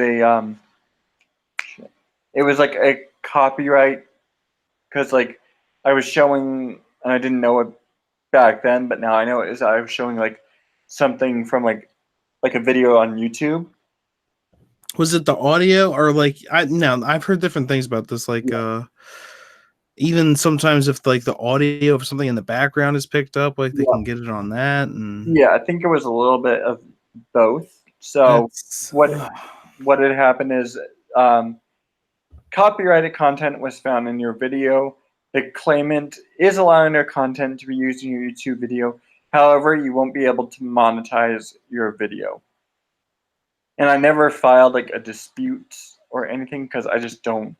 like a copyright because like I was showing and I didn't know it back then, but now I know it is. I was showing like something from like a video on YouTube. Was it the audio or like I've heard different things about this, like even sometimes if like the audio of something in the background is picked up, like they Yeah, can get it on that. And yeah, I think it was a little bit of both. So that's what had happened is um, copyrighted content was found in your video. The claimant is allowing their content to be used in your YouTube video. However, you won't be able to monetize your video. And I never filed like a dispute or anything because I just don't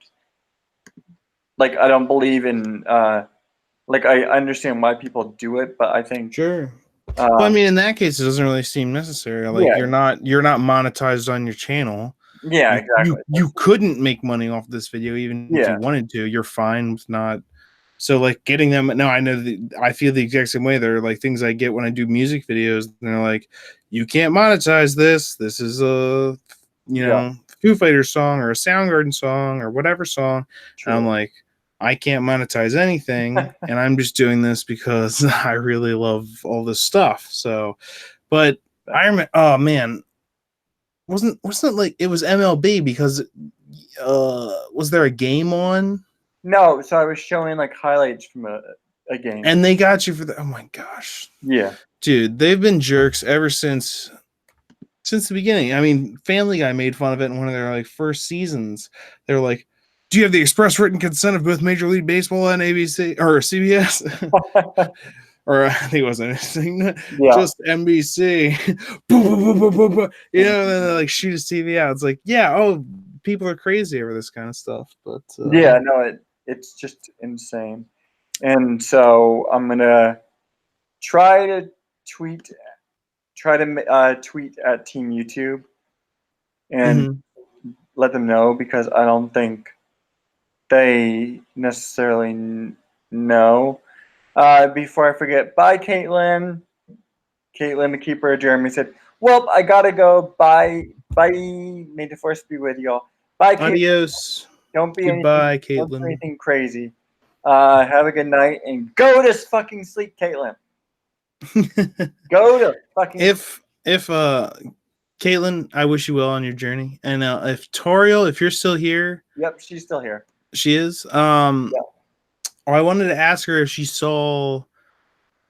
like. I don't believe in like I understand why people do it, but I think sure. Well, I um, mean, in that case, it doesn't really seem necessary. Like yeah, you're not monetized on your channel. yeah, exactly. You couldn't make money off this video even if Yeah, you wanted to. You're fine with not. So like getting them. No, I know I feel the exact same way. They're like things I get when I do music videos. And they're like, you can't monetize this. This is a yeah, Foo Fighters song or a Soundgarden song or whatever song. And I'm true. like, I can't monetize anything, and I'm just doing this because I really love all this stuff. So, but I remember, oh man, wasn't like it was MLB because was there a game on No, so I was showing like highlights from a game. and they got you for the, oh my gosh, Yeah. dude, they've been jerks ever since the beginning. I mean, Family Guy made fun of it in one of their like first seasons. They were like, do you have the express written consent of both Major League Baseball and ABC or CBS? Or I think it wasn't anything, Yeah. just NBC. You know, and then like shoot his TV out. It's like, yeah, oh, people are crazy over this kind of stuff. But Yeah, no, it's just insane. And so I'm gonna try to tweet tweet at Team YouTube and mhm. let them know because I don't think they necessarily know. Before I forget, bye, Caitlin. Caitlin, the keeper of Jeremy, said, "Well, I gotta go. Bye, bye. May the force be with y'all. Bye, Caitlin. Adios. Goodbye, Don't do Caitlin. anything crazy. Have a good night and go to fucking sleep, Caitlin. Go to fucking. if Caitlin, I wish you well on your journey. And if Toriel, if you're still here, Yep, she's still here. she is. Yeah. I wanted to ask her if she saw,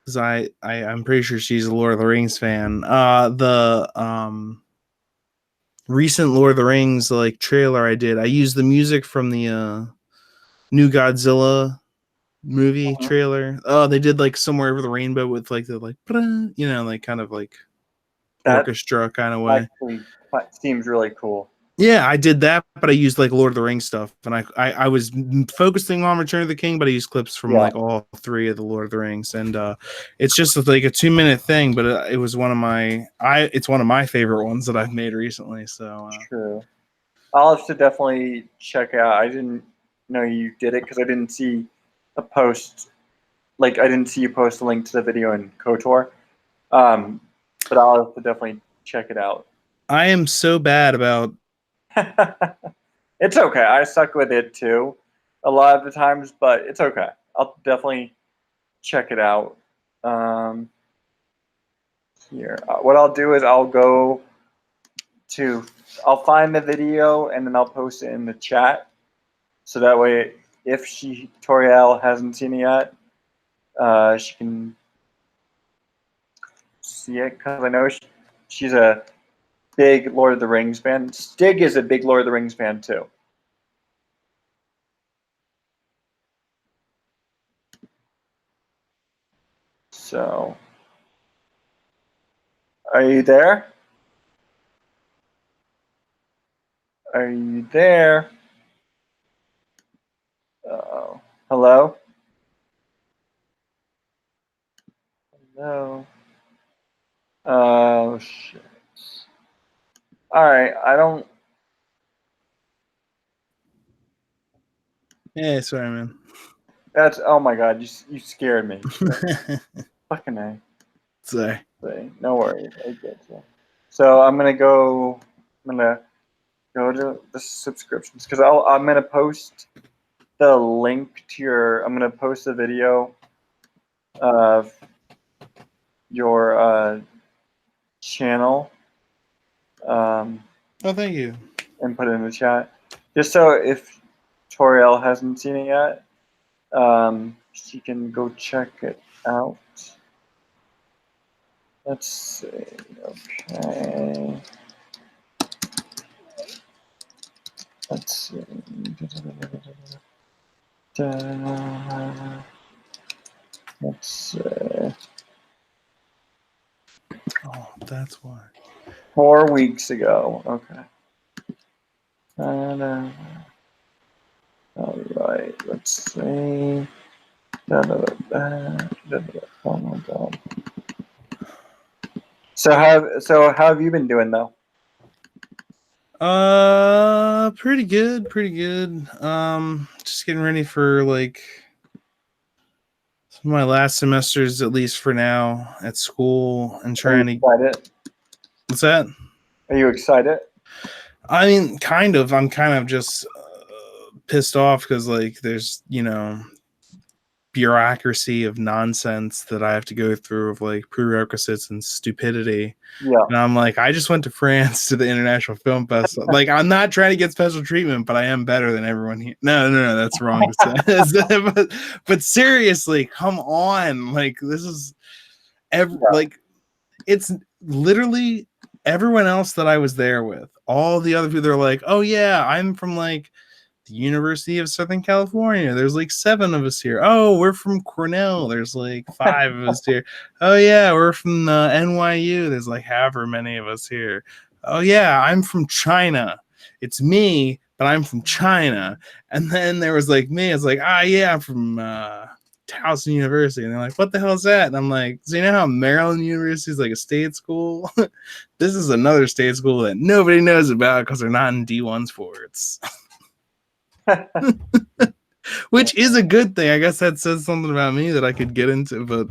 because I'm pretty sure she's a Lord of the Rings fan. The recent Lord of the Rings like trailer I did. I used the music from the new Godzilla movie Mhm. trailer. Oh, they did like Somewhere Over the Rainbow with like the like like kind of like That orchestra kind of way. actually seems really cool. Yeah, I did that, but I used like Lord of the Rings stuff, and I was focusing on Return of the King, but I used clips from Yeah, like all three of the Lord of the Rings, and it's just like a 2 minute thing, but it was it's one of my favorite ones that I've made recently. So true. I'll have to definitely check out. I didn't know you did it because I didn't see a post. Like I didn't see you post a link to the video in KOTOR. Um, but I'll have to definitely check it out. I am so bad about. It's okay. I suck with it too, a lot of the times, but it's okay. I'll definitely check it out. Um, Here, what I'll do is I'll find the video and then I'll post it in the chat, so that way if Toriel hasn't seen it yet, she can see it because I know she's a big Lord of the Rings fan. Stig is a big Lord of the Rings fan too. So, are you there? Are you there? Uh-oh. Hello? Hello? Oh, shit. Alright, I don't... Yeah, sorry, man. That's... Oh my god, you scared me. Fucking A. Sorry. No worries, I get you. So I'm gonna go to the subscriptions because I'm gonna post the link to your. I'm gonna post the video of your channel Oh, thank you. and put it in the chat. Just so if Toriel hasn't seen it yet, she can go check it out. Let's see. Okay. Let's see. Let's see. Oh, that's why. 4 weeks ago. Okay. All right. Let's see. Oh my god. So how have you been doing though? Pretty good, pretty good. Just getting ready for like some of my last semesters, at least for now, at school, and trying to. Excited? What's that? Are you excited? I mean, kind of. I'm kind of just pissed off because like there's bureaucracy of nonsense that I have to go through of like prerequisites and stupidity. Yeah. And I'm like, I just went to France to the International Film Festival. Like, I'm not trying to get special treatment, but I am better than everyone here. No, that's wrong to say. but seriously, come on. Like, this is like, it's literally everyone else that I was there with. All the other people, they're like, oh yeah, I'm from like the University of Southern California. There's like 7 of us here. Oh, we're from Cornell. There's like 5 of us here. Oh yeah, we're from NYU. There's like however many of us here. Oh yeah, I'm from China. It's me, but I'm from China. And then there was like me. It's like, yeah, I'm from Towson University. And they're like, what the hell is that? And I'm like, so you know how Maryland University is like a state school? This is another state school that nobody knows about because they're not in D1 sports. Which is a good thing. I guess that says something about me that I could get into, but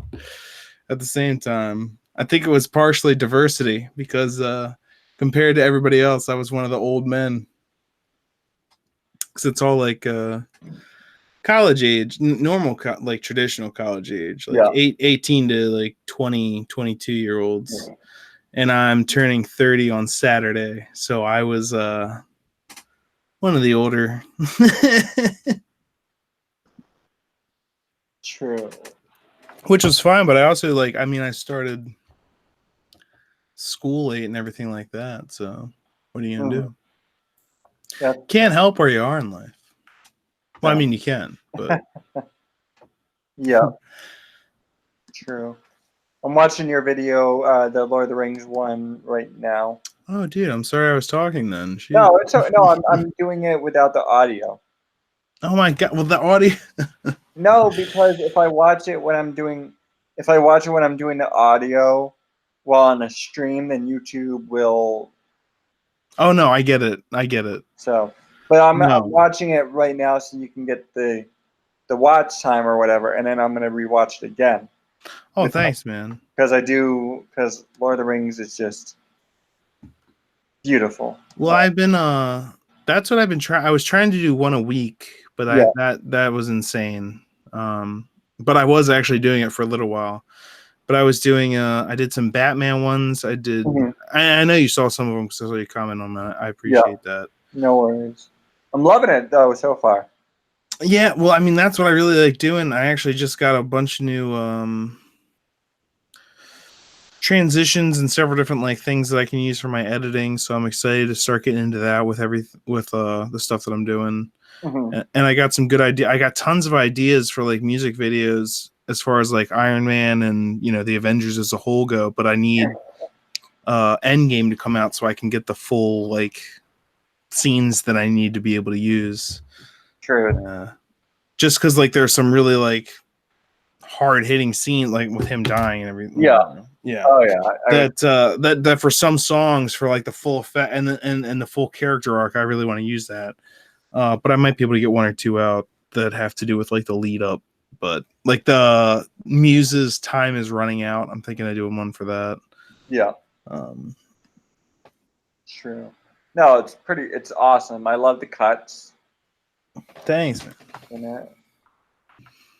at the same time, I think it was partially diversity because compared to everybody else, I was one of the old men. Because it's all like college age, normal, like traditional college age, like 18 to like 20, 22-year-olds. Yeah. And I'm turning 30 on Saturday. So I was one of the older. True. Which was fine, but I also I started school late and everything like that. So what are you gonna do? Can't help where you are in life. Well, I mean you can, but yeah. True. I'm watching your video, the Lord of the Rings one right now. Oh, dude, I'm sorry I was talking then. Jeez. No, I'm doing it without the audio. Oh my god! Well, the audio. No, because if I watch it when I'm doing the audio while on a stream, then YouTube will. Oh no, I get it. So, but I'm watching it right now, so you can get the watch time or whatever, and then I'm gonna rewatch it again. Oh, thanks, man. Because Lord of the Rings is just beautiful. Well, I've been that's what I've been trying. I was trying to do one a week, but that was insane. But I was actually doing it for a little while. But I was doing I did some Batman ones. I did. Mm-hmm. I know you saw some of them because I saw you comment on that. I appreciate that. No worries. I'm loving it though so far. Yeah, well, I mean, that's what I really like doing. I actually just got a bunch of new transitions and several different like things that I can use for my editing. So I'm excited to start getting into that with the stuff that I'm doing. Hmm. And I got some good idea. I got tons of ideas for like music videos as far as like Iron Man and the Avengers as a whole go. But I need Endgame to come out so I can get the full like scenes that I need to be able to use. True. Just because like there's some really like hard hitting scene like with him dying and everything. Yeah. Yeah. Oh yeah. That for some songs for like the full effect and the full character arc, I really want to use that. But I might be able to get one or two out that have to do with like the lead up. But like the Muse's time is running out. I'm thinking of doing one for that. Yeah. Um, True. No, it's awesome. I love the cuts thanks, man. in it.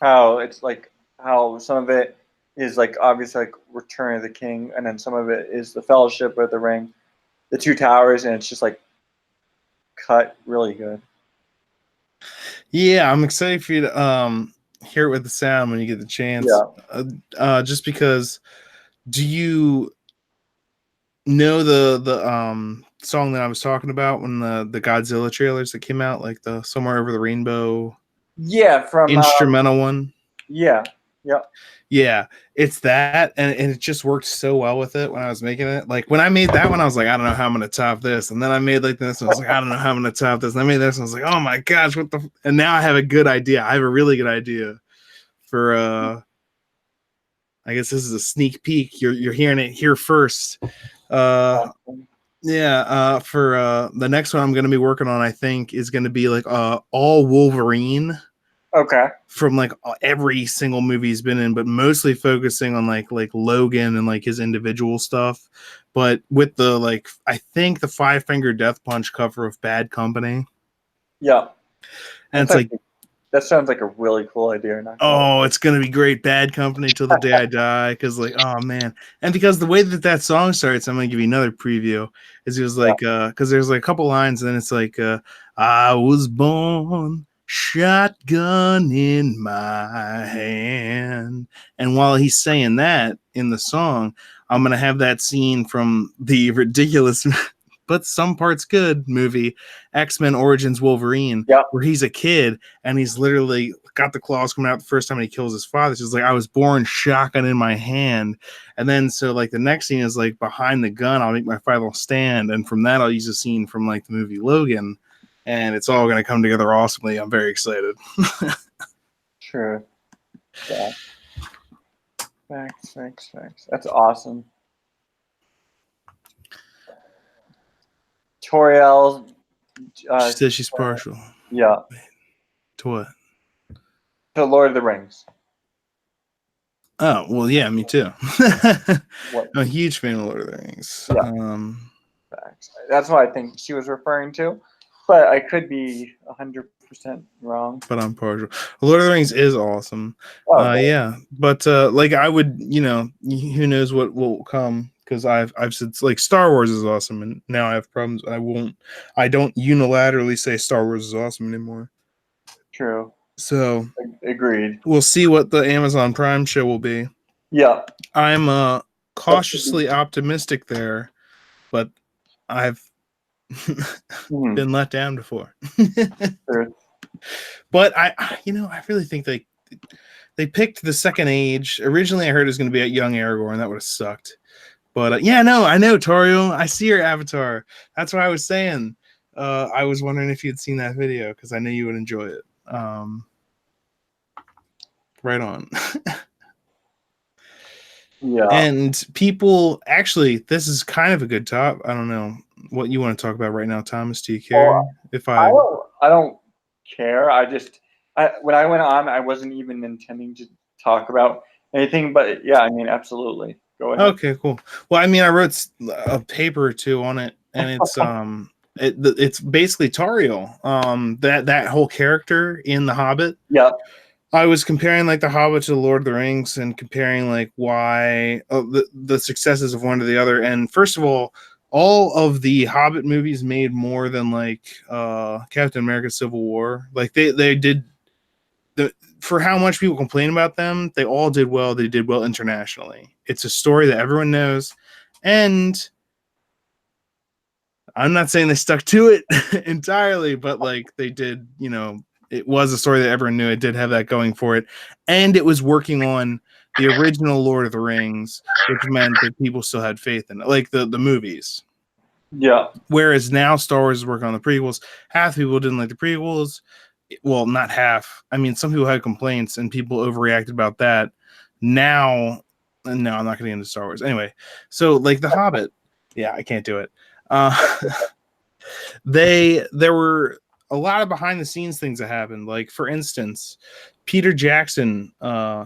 How it's like how some of it is like obviously like Return of the King, and then some of it is the Fellowship of the Ring, the Two Towers, and it's just like cut really good. Yeah, I'm excited for you to hear it with the sound when you get the chance. Yeah. Just because, do you know the song that I was talking about when the Godzilla trailers that came out, like the Somewhere Over the Rainbow Yeah. From instrumental one? yeah. Yeah. Yeah, it's that, and it just worked so well with it when I was making it. Like when I made that one, I was like, I don't know how I'm gonna top this. And then I made like this, and I was like, I don't know how I'm gonna top this. And I made this, and I was like, oh my gosh, what the? And now I have a good idea. I have a really good idea for. I guess this is a sneak peek. You're hearing it here first. Yeah. For the next one I'm gonna be working on, I think is gonna be like all Wolverine. Okay. From like every single movie he's been in, but mostly focusing on like Logan and like his individual stuff. But with the like, I think the Five Finger Death Punch cover of Bad Company, Yeah. and That's it's like, actually, that sounds like a really cool idea. Not gonna lie. oh, it's gonna be great. Bad Company till the day I die, because like, oh man, and because the way that song starts, I'm gonna give you another preview. Is it was Yeah. like, because there's like a couple lines, and then it's like, I was born shotgun in my hand. And while he's saying that in the song, I'm gonna have that scene from the ridiculous but some parts good movie X-Men Origins Wolverine, Yeah. where he's a kid and he's literally got the claws coming out the first time he kills his father. So it's like, I was born shotgun in my hand. And then so like the next scene is like, behind the gun I'll make my final stand, and from that I'll use a scene from like the movie Logan, and it's all going to come together awesomely. I'm very excited. Sure. Yeah. Thanks. That's awesome. Toriel. She says she's partial. Yeah. To what? To Lord of the Rings. Oh, well, yeah, me too. What? I'm a huge fan of Lord of the Rings. Yeah. Facts. That's what I think she was referring to, but I could be 100% wrong. But I'm partial. Lord of the Rings is awesome. Oh, Yeah, but like I would, who knows what will come, because I've said like Star Wars is awesome, and now I have problems. I don't unilaterally say Star Wars is awesome anymore. true. So Agreed. we'll see what the Amazon Prime show will be. Yeah. I'm cautiously optimistic there, but I've been let down before. True. But I really think they picked the second age. Originally, I heard it was going to be a young Aragorn. That would have sucked. But yeah, no, I know, Torio. I see your avatar. That's what I was saying. I was wondering if you'd seen that video, because I knew you would enjoy it. Right on. Yeah. And people, actually, this is kind of a good top. I don't know what you want to talk about right now, Thomas. Do you care if I don't care. When I went on, I wasn't even intending to talk about anything, but yeah, I mean, absolutely. Go ahead. Okay, cool. Well, I mean, I wrote a paper or two on it, and it's basically Tauriel. That whole character in The Hobbit. Yeah. I was comparing like The Hobbit to The Lord of the Rings, and comparing like why the successes of one to the other. And first of all of the Hobbit movies made more than like Captain America: Civil War. Like they did for how much people complain about them, they all did well. They did well internationally. It's a story that everyone knows, and I'm not saying they stuck to it entirely, but like they did, it was a story that everyone knew. It did have that going for it, and it was working on the original Lord of the Rings, which meant that people still had faith in it, like the movies. Yeah. Whereas now Star Wars is working on the prequels. Half the people didn't like the prequels. Well, not half. I mean, some people had complaints and people overreacted about that. Now, no, I'm not going to get into Star Wars. Anyway, so like The Hobbit. Yeah, I can't do it. There were a lot of behind the scenes things that happened. Like, for instance, Peter Jackson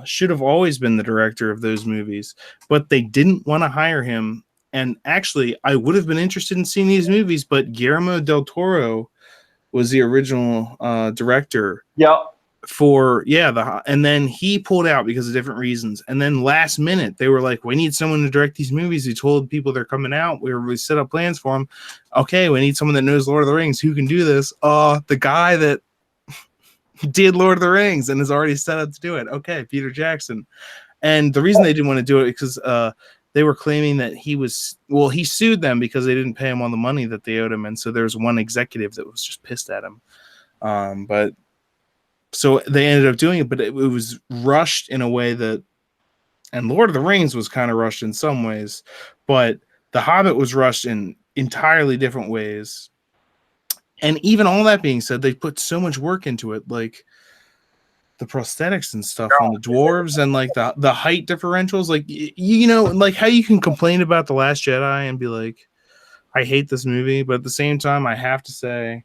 should have always been the director of those movies, but they didn't want to hire him. And actually, I would have been interested in seeing these movies, but Guillermo del Toro was the original director. Yeah. And then he pulled out because of different reasons. And then last minute, they were like, we need someone to direct these movies. He told people they're coming out. We set up plans for them. Okay, we need someone that knows Lord of the Rings. Who can do this? The guy that did Lord of the Rings and is already set up to do it. Okay, Peter Jackson. And the reason they didn't want to do it is because they were claiming that he sued them because they didn't pay him all the money that they owed him. And so there's one executive that was just pissed at him. But so they ended up doing it, but it was rushed in a way that, and Lord of the Rings was kind of rushed in some ways, but The Hobbit was rushed in entirely different ways. And even all that being said, they put so much work into it, like the prosthetics and stuff on the dwarves and like the height differentials, like, like how you can complain about The Last Jedi and be like, I hate this movie, but at the same time, I have to say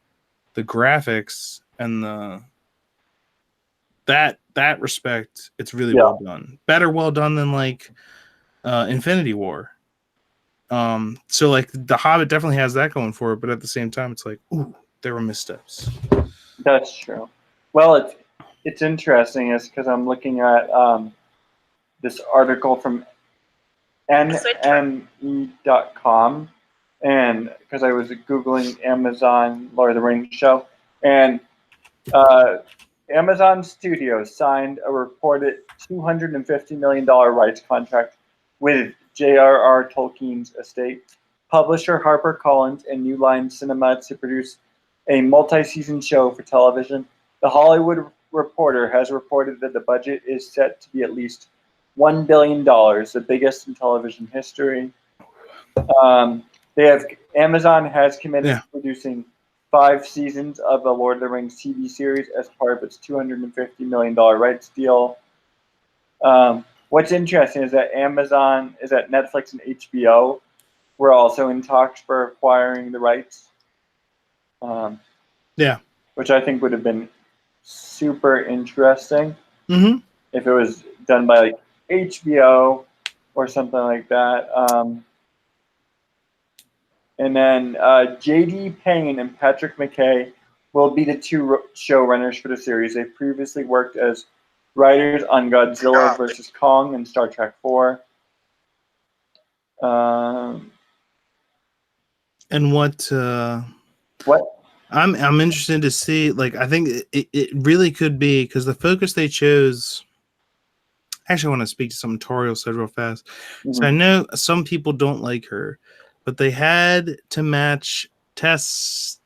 the graphics and that respect, it's really well done. Better well done than like Infinity War. So like The Hobbit definitely has that going for it, but at the same time, it's like, ooh, there were missteps. That's true. Well, it's interesting is because I'm looking at this article from nme.com, and because I was Googling Amazon Lord of the Rings show, and Amazon Studios signed a reported $250 million rights contract with J.R.R. Tolkien's estate, publisher HarperCollins, and New Line Cinema to produce a multi-season show for television. The Hollywood Reporter has reported that the budget is set to be at least $1 billion, the biggest in television history. Amazon has committed to producing 5 seasons of the Lord of the Rings TV series as part of its $250 million rights deal. What's interesting is that Netflix and HBO were also in talks for acquiring the rights. Which I think would have been super interesting if it was done by like HBO or something like that. And then J.D. Payne and Patrick McKay will be the 2 showrunners for the series. They previously worked as writers on Godzilla vs. Kong and Star Trek 4. And what? I'm interested to see. Like, I think it really could be because the focus they chose. Actually, I want to speak to something Toriel said real fast. So I know some people don't like her, but they had to match testosterone,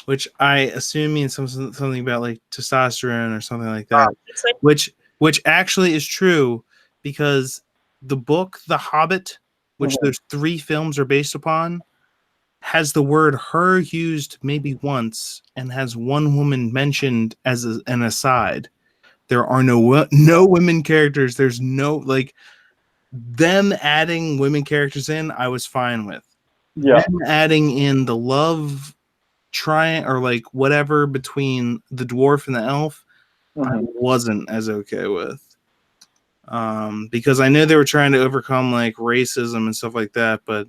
which I assume means something about like testosterone or something like that. Which actually is true because the book The Hobbit, which those 3 films are based upon, has the word her used maybe once and has one woman mentioned as an aside. There are no women characters. There's no, like, them adding women characters in, I was fine with. Them adding in the love or like whatever between the dwarf and the elf, I wasn't as okay with. Because I know they were trying to overcome like racism and stuff like that, but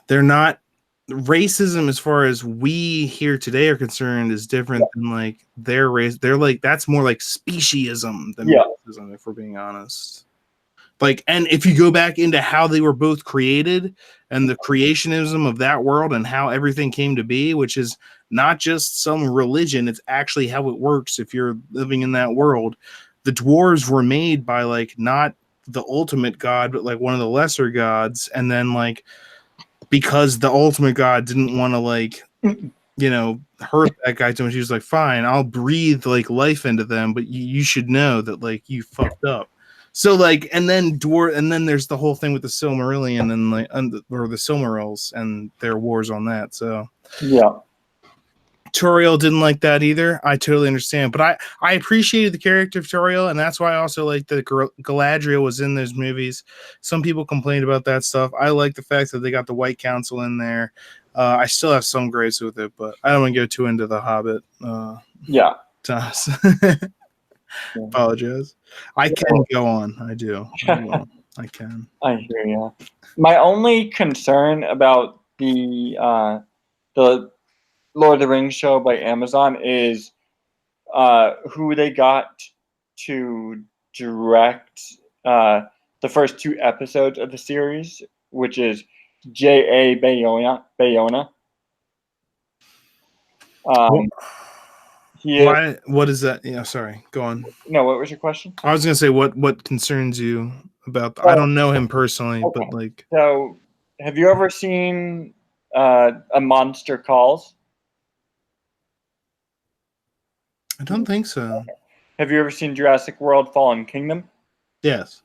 they're not. Racism, as far as we here today are concerned, is different than like their race. They're like, that's more like speciesism than racism, if we're being honest. Like, and if you go back into how they were both created and the creationism of that world and how everything came to be, which is not just some religion, it's actually how it works if you're living in that world. The dwarves were made by like not the ultimate god, but like one of the lesser gods, and then like because the ultimate god didn't want to like hurt that guy too much, he was like, fine, I'll breathe like life into them, but you should know that like you fucked up. So like, and then there's the whole thing with the Silmarillion and like or the Silmarils and their wars on that. So yeah. Toriel didn't like that either. I totally understand, but I appreciated the character of Toriel, and that's why I also like that Galadriel was in those movies. Some people complained about that stuff. I like the fact that they got the White Council in there. I still have some gripes with it, but I don't want to go too into the Hobbit. Yeah. Apologize. I can go on. I do. I can. I hear you. My only concern about the Lord of the Rings show by Amazon is who they got to direct the first 2 episodes of the series, which is J.A. Bayona. Why? What is that? Yeah, sorry. Go on. No, what was your question? I was gonna say what concerns you about. I don't know him personally, okay. But like. So, have you ever seen A Monster Calls? I don't think so. Okay. Have you ever seen Jurassic World: Fallen Kingdom? Yes.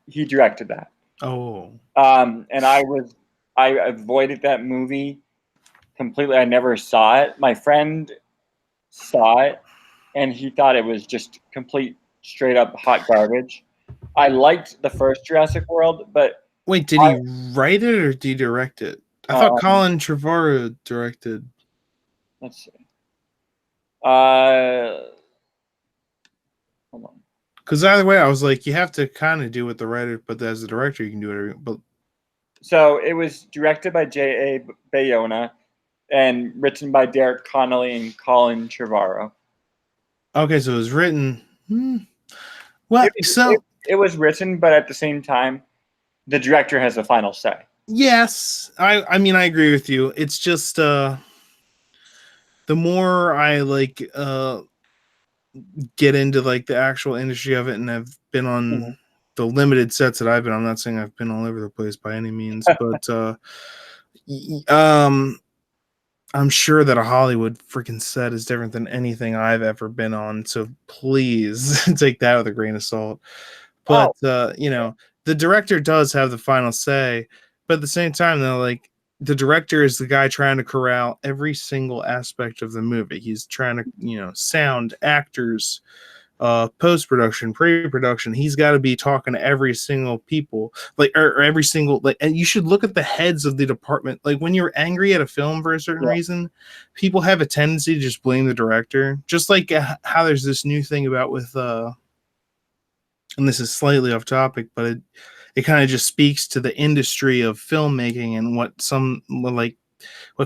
He directed that. Oh. And I avoided that movie completely. I never saw it. My friend saw it, and he thought it was just complete, straight up hot garbage. I liked the first Jurassic World, but wait, did he write it or did he direct it? I thought Colin Trevorrow directed. Let's see. Hold on. Because either way, I was like, you have to kind of do what the writer, but as a director, you can do it. But so it was directed by J.A. Bayona and written by Derek Connolly and Colin Trevorrow. Okay, so it was written. Well, it was written, but at the same time, the director has the final say. Yes, I mean I agree with you. It's just the more I like get into like the actual industry of it, and I've been on the limited sets that I've been. I'm not saying I've been all over the place by any means, but I'm sure that a Hollywood freaking set is different than anything I've ever been on. So please take that with a grain of salt. But the director does have the final say. But at the same time, though, like the director is the guy trying to corral every single aspect of the movie. He's trying to, sound, actors, post-production, pre-production. He's got to be talking to every single people, like or every single like. And you should look at the heads of the department. Like when you're angry at a film for a certain reason, people have a tendency to just blame the director. Just like how there's this new thing about with and this is slightly off topic, but it kind of just speaks to the industry of filmmaking and what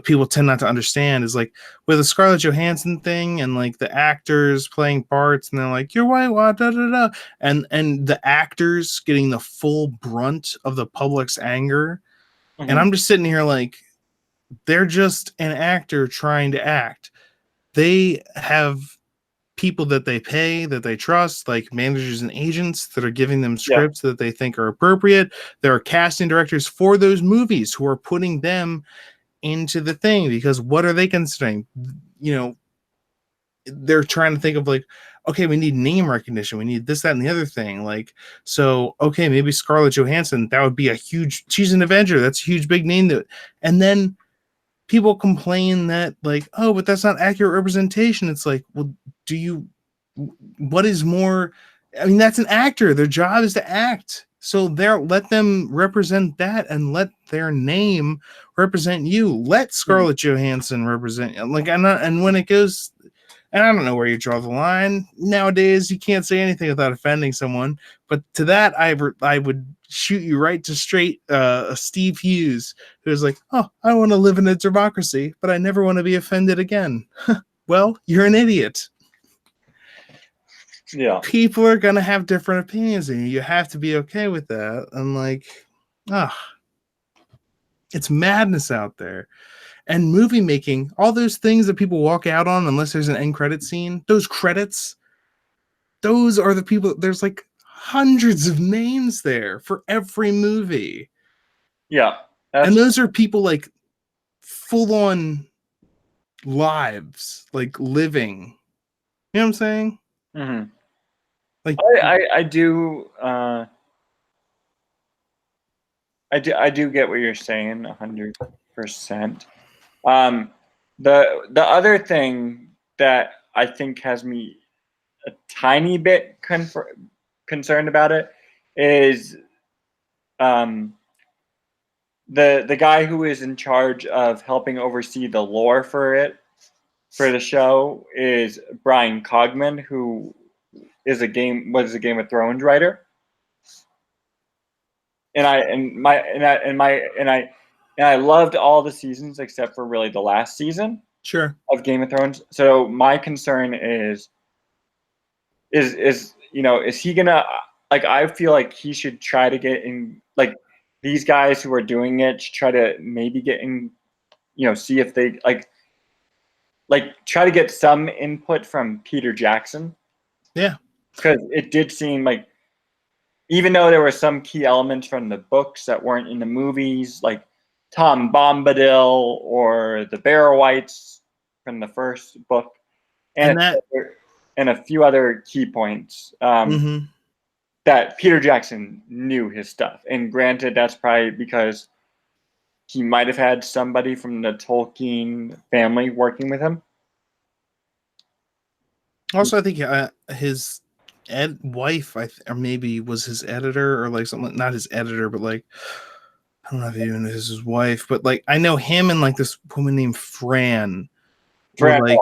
people tend not to understand is like with the Scarlett Johansson thing and like the actors playing parts and they're like, you're white, da da da, and the actors getting the full brunt of the public's anger. Mm-hmm. And I'm just sitting here like, they're just an actor trying to act. They have people that they pay, that they trust, like managers and agents that are giving them scripts that they think are appropriate. There are casting directors for those movies who are putting them into the thing, because what are they considering? They're trying to think of like, okay, we need name recognition, we need this, that, and the other thing. Like, so okay, maybe Scarlett Johansson, that would be a huge, she's an Avenger, that's a huge big name and then people complain that like, oh, but that's not accurate representation. It's like, well, what is more? I mean, that's an actor. Their job is to act. So let them represent that and let their name represent you. Let Scarlett Johansson represent you. Like, and when it goes, and I don't know where you draw the line. Nowadays, you can't say anything without offending someone. But to that, I would shoot you right to straight Steve Hughes, who's like, oh, I want to live in a democracy, but I never want to be offended again. Well, you're an idiot. Yeah. People are gonna have different opinions, and you have to be okay with that. And like, ah, it's madness out there. And movie making, all those things that people walk out on unless there's an end credit scene, those credits, those are the people. There's like hundreds of names there for every movie. Yeah. And those are people like full on lives, like living. You know what I'm saying? Mm-hmm. Like, I do. I do get what you're saying 100%. The other thing that I think has me a tiny bit concerned about it is um, the guy who is in charge of helping oversee the lore for the show is Brian Cogman, who was a Game of Thrones writer. And I loved all the seasons except for really the last season sure. of Game of Thrones. So my concern is is he gonna, like, I feel like he should try to get in, like, these guys who are doing it should try to maybe get in, see if they try to get some input from Peter Jackson, Yeah. because it did seem like, even though there were some key elements from the books that weren't in the movies, like Tom Bombadil or the Barrow-wights from the first book, And that, and a few other key points, mm-hmm. that Peter Jackson knew his stuff. And granted, that's probably because he might have had somebody from the Tolkien family working with him. Also, I think his wife, or maybe was his editor, or like something. Not his editor, but like, I don't know if even is his wife, but like I know him and like this woman named Fran were like,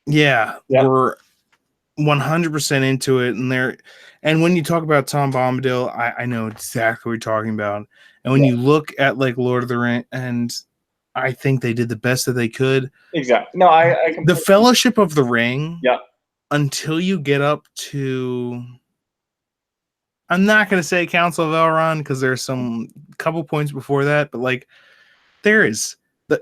yeah, were 100% into it. And when you talk about Tom Bombadil, I know exactly what you're talking about. And when you look at like Lord of the Rings, and I think they did the best that they could. Exactly. No, I the Fellowship of the Ring. Yeah. Until you get up to, I'm not going to say Council of Elrond because there's some couple points before that, but like there is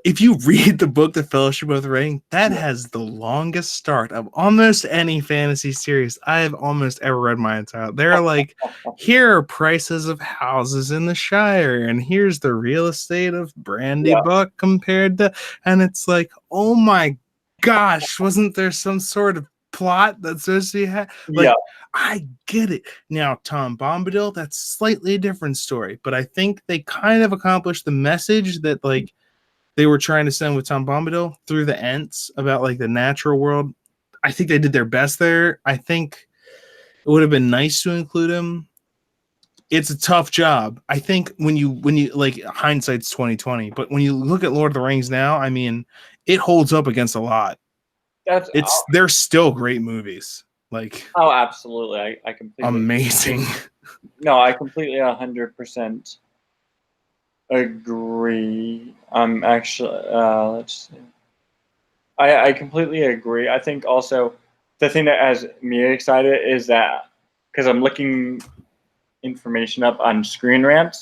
if you read the book The Fellowship of the Ring, that has the longest start of almost any fantasy series I have almost ever read my entire. They're like, here are prices of houses in the Shire, and here's the real estate of Brandybuck compared to, and it's like, oh my gosh, wasn't there some sort of plot that's supposed to be like, I get it. Now, Tom Bombadil, that's slightly a different story, but I think they kind of accomplished the message that like they were trying to send with Tom Bombadil through the Ents about like the natural world. I think they did their best there. I think it would have been nice to include him. It's a tough job. I think when you like, hindsight's 2020, but when you look at Lord of the Rings now, I mean, it holds up against a lot. They're still great movies. Like, oh, absolutely. I completely amazing. No, I completely 100% agree. Actually, let's see. I completely agree. I think also the thing that has me excited is that, because I'm looking information up on Screen Rant,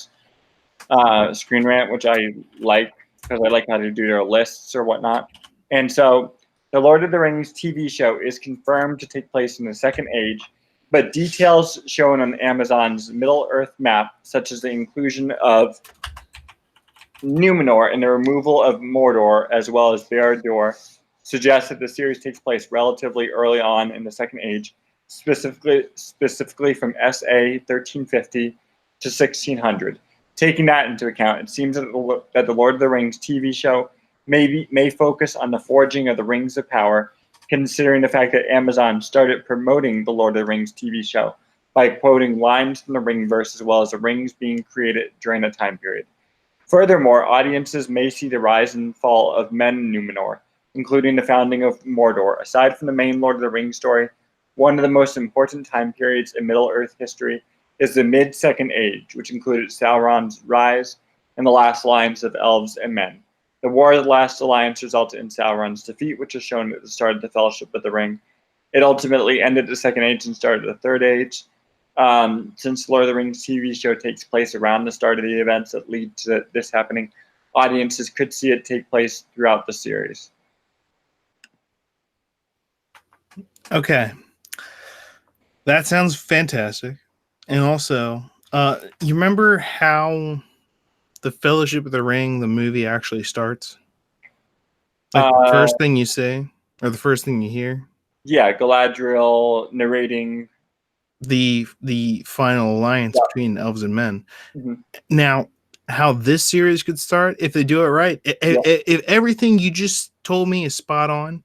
which I like because I like how to do their lists or whatnot. And so the Lord of the Rings TV show is confirmed to take place in the Second Age, but details shown on Amazon's Middle Earth map, such as the inclusion of Numenor and the removal of Mordor, as well as Barad-dûr, suggest that the series takes place relatively early on in the Second Age, specifically from SA 1350 to 1600. Taking that into account, it seems that the Lord of the Rings TV show may focus on the forging of the Rings of Power, considering the fact that Amazon started promoting the Lord of the Rings TV show by quoting lines from the Ringverse as well as the rings being created during that time period. Furthermore, audiences may see the rise and fall of men in Numenor, including the founding of Mordor. Aside from the main Lord of the Rings story, one of the most important time periods in Middle-earth history is the Mid-Second Age, which included Sauron's rise and the last alliance of elves and men. The War of the Last Alliance resulted in Sauron's defeat, which is shown at the start of the Fellowship of the Ring. It ultimately ended the Second Age and started the Third Age. Since Lord of the Rings TV show takes place around the start of the events that lead to this happening, audiences could see it take place throughout the series. Okay. That sounds fantastic. And also, you remember how the Fellowship of the Ring, the movie, actually starts? Like the first thing you say, or the first thing you hear? Yeah, Galadriel narrating The final alliance between elves and men. Mm-hmm. Now, how this series could start, if they do it right, if everything you just told me is spot on,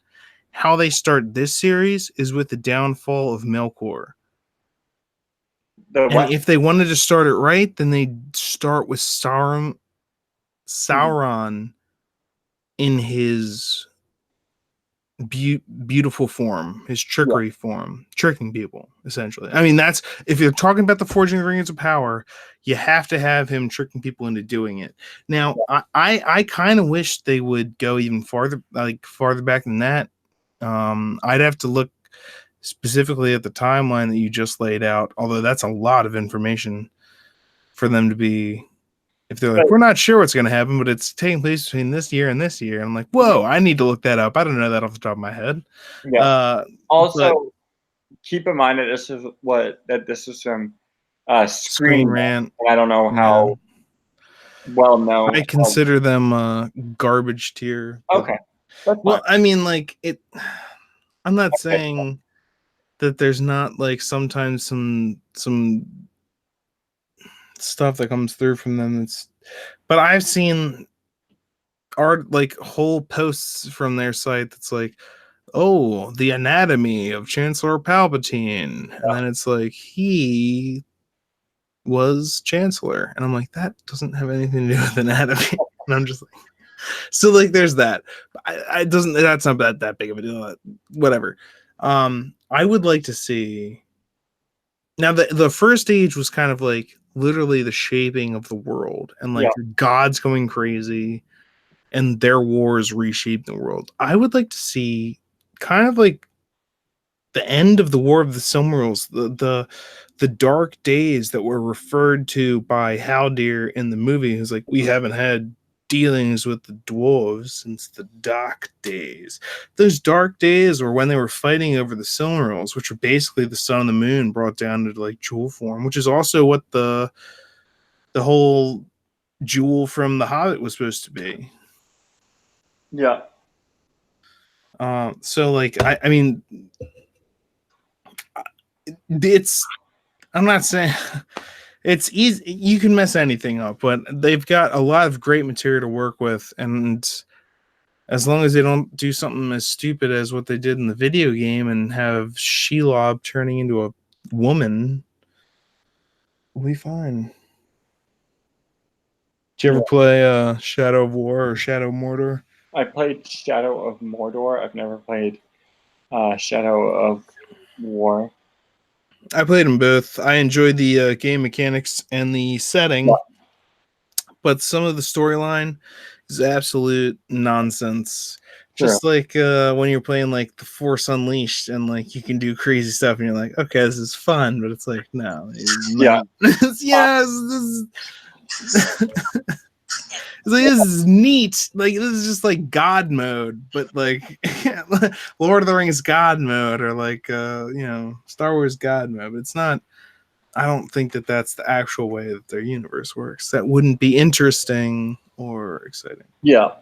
how they start this series is with the downfall of Melkor. And if they wanted to start it right, then they start with Sauron in his beautiful form, his trickery form, tricking people, essentially. I mean, that's, if you're talking about the Forging of the Rings of Power, you have to have him tricking people into doing it. Now, I kind of wish they would go even farther back than that. I'd have to look specifically at the timeline that you just laid out, although that's a lot of information for them to be, if they're like, we're not sure what's going to happen, but it's taking place between this year and this year. I'm like, whoa, I need to look that up. I don't know that off the top of my head. Yeah. Also, keep in mind that this is from Screen Rant. And I don't know how well known. I consider them garbage tier. Okay. Well, I mean, like it. I'm not saying that there's not like sometimes some stuff that comes through from them. But I've seen art, like whole posts from their site that's like, oh, the anatomy of Chancellor Palpatine, and then it's like he was Chancellor, and I'm like, that doesn't have anything to do with anatomy. And I'm just like, so like there's that. That's not that big of a deal. Whatever. I would like to see. Now the first age was kind of like literally the shaping of the world and like gods going crazy and their wars reshaping the world. I would like to see kind of like the end of the War of the Silmarils, the dark days that were referred to by Haldir in the movie. Is like, we haven't had dealings with the dwarves since the dark days. Those dark days were when they were fighting over the Silmarils, which are basically the sun and the moon brought down to like jewel form, which is also what the whole jewel from the Hobbit was supposed to be. Yeah. So like I mean, it's, I'm not saying it's easy, you can mess anything up, but they've got a lot of great material to work with, and as long as they don't do something as stupid as what they did in the video game and have Shelob turning into a woman, we'll be fine. Did you ever play Shadow of War or Shadow of Mordor? I played Shadow of Mordor. I've never played Shadow of War. I played them both. I enjoyed the game mechanics and the setting, but some of the storyline is absolute nonsense. Just like when you're playing like the Force Unleashed and like you can do crazy stuff and you're like, okay, this is fun, but it's like, no, this is neat. Like, this is just like God mode, but like Lord of the Rings God mode, or like Star Wars God mode. But it's not. I don't think that that's the actual way that their universe works. That wouldn't be interesting or exciting. Yeah.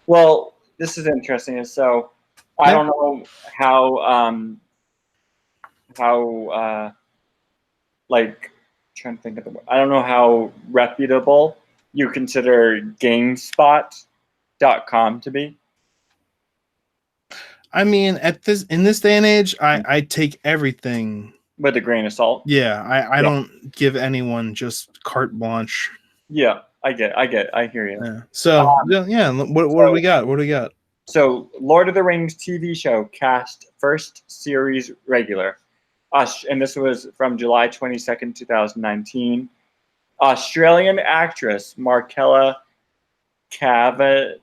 Well, this is interesting. So I don't know how like, trying to think of the word. I don't know how reputable you consider GameSpot.com to be. I mean, in this day and age, I take everything with a grain of salt. Yeah, I don't give anyone just carte blanche. Yeah, I hear you. Yeah. So what do we got? What do we got? So, Lord of the Rings TV show cast first series regular. And this was from July 22nd, 2019. Australian actress Markella Kavanagh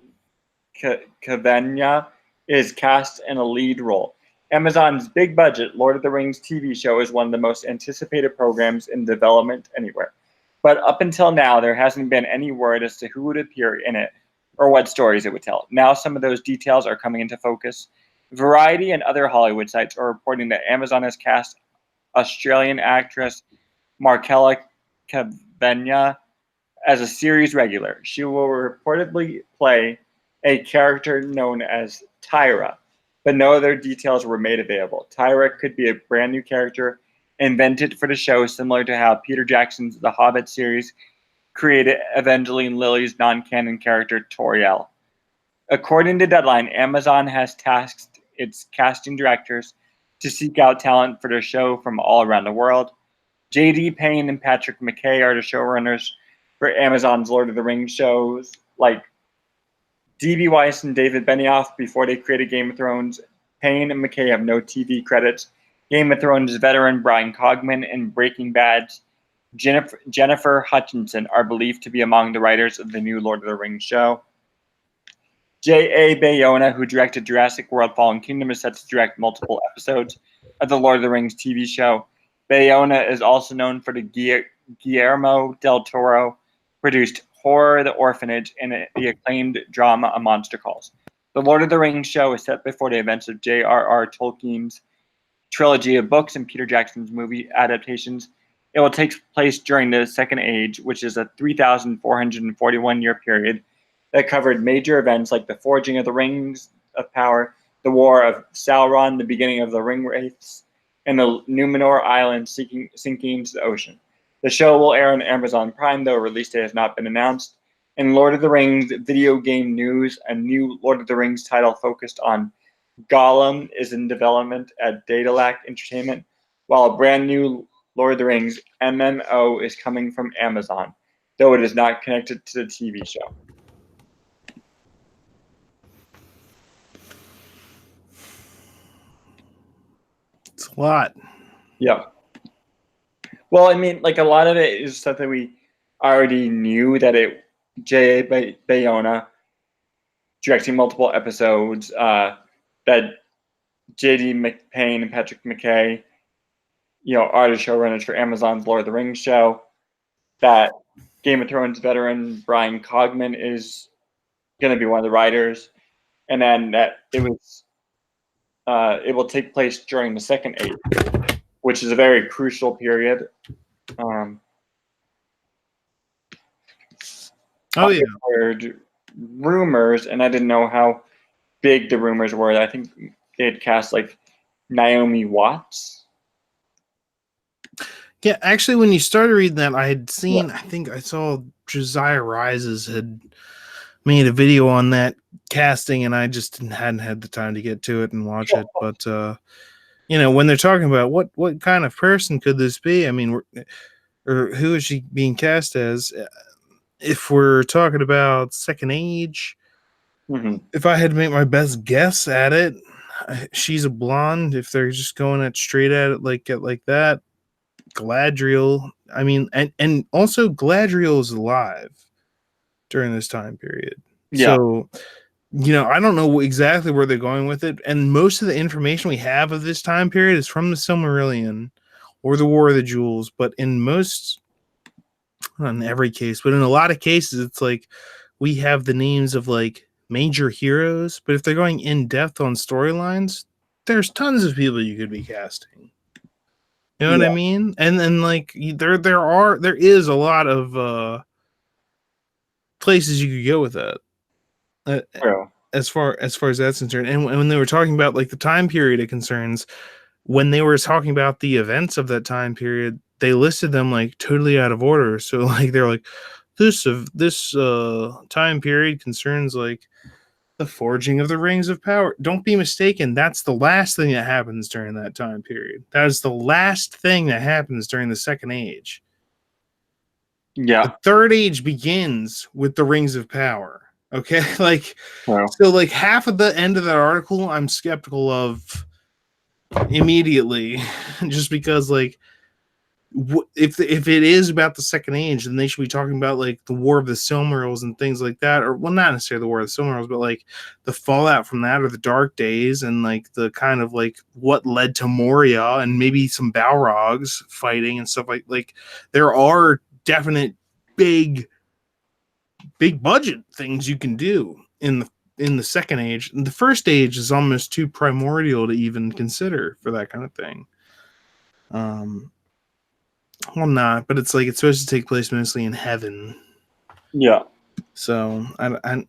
is cast in a lead role. Amazon's big budget Lord of the Rings TV show is one of the most anticipated programs in development anywhere. But up until now, there hasn't been any word as to who would appear in it or what stories it would tell. Now, some of those details are coming into focus. Variety and other Hollywood sites are reporting that Amazon has cast Australian actress Markella Cavenya as a series regular. She will reportedly play a character known as Tyra, but no other details were made available. Tyra could be a brand new character invented for the show, similar to how Peter Jackson's The Hobbit series created Evangeline Lilly's non-canon character Toriel. According to Deadline, Amazon has tasked its casting directors to seek out talent for their show from all around the world. J.D. Payne and Patrick McKay are the showrunners for Amazon's Lord of the Rings shows, like D.B. Weiss and David Benioff before they created Game of Thrones. Payne and McKay have no TV credits. Game of Thrones veteran Brian Cogman and Breaking Bad's Jennifer Hutchinson are believed to be among the writers of the new Lord of the Rings show. J.A. Bayona, who directed Jurassic World Fallen Kingdom, is set to direct multiple episodes of the Lord of the Rings TV show. Bayona is also known for the Guillermo del Toro produced horror The Orphanage and the acclaimed drama A Monster Calls. The Lord of the Rings show is set before the events of J.R.R. Tolkien's trilogy of books and Peter Jackson's movie adaptations. It will take place during the Second Age, which is a 3,441-year period that covered major events like the forging of the Rings of Power, the War of Sauron, the beginning of the Ring Wraiths, and the Numenor Island sinking into the ocean. The show will air on Amazon Prime, though a release date has not been announced. In Lord of the Rings video game news, a new Lord of the Rings title focused on Gollum is in development at Datalac Entertainment, while a brand new Lord of the Rings MMO is coming from Amazon, though it is not connected to the TV show. It's a lot. Yeah. Well, I mean, like a lot of it is stuff that we already knew that it J.A. Bayona directing multiple episodes, that J.D. Payne and Patrick McKay, are the showrunners for Amazon's Lord of the Rings show, that Game of Thrones veteran Brian Cogman is going to be one of the writers, and then that it will take place during the Second Age, which is a very crucial period. Oh yeah. I heard rumors, and I didn't know how big the rumors were. I think they had cast like Naomi Watts. Yeah, actually, when you started reading that, I had seen. I think I saw Josiah Rises had made a video on that casting, and I just hadn't had the time to get to it and watch it. But when they're talking about what kind of person could this be? I mean, or who is she being cast as? If we're talking about Second Age, if I had to make my best guess at it, she's a blonde. If they're just going at straight at it like that, Galadriel. I mean, and also Galadriel is alive during this time period. Yeah. So, I don't know exactly where they're going with it. And most of the information we have of this time period is from the Silmarillion or the War of the Jewels. But not in every case, but in a lot of cases, it's like we have the names of like major heroes. But if they're going in depth on storylines, there's tons of people you could be casting. You know what I mean? And then like there is a lot of places you could go with that. As far as that's concerned. And when they were talking about like the time period it concerns, when they were talking about the events of that time period, they listed them like totally out of order. So like they're like this time period concerns like the forging of the Rings of Power. Don't be mistaken. That's the last thing that happens during that time period. That is the last thing that happens during the Second Age. Yeah. The Third Age begins with the Rings of Power. Okay. So like half of the end of that article, I'm skeptical of immediately just because like if it is about the Second Age, then they should be talking about like the War of the Silmarils and things like that, or well, not necessarily the War of the Silmarils, but like the fallout from that, or the Dark Days, and like the kind of like what led to Moria, and maybe some Balrogs fighting and stuff like there are definite big budget things you can do in the Second Age. The First Age is almost too primordial to even consider for that kind of thing. Well, not, but it's like it's supposed to take place mostly in heaven. Yeah. So I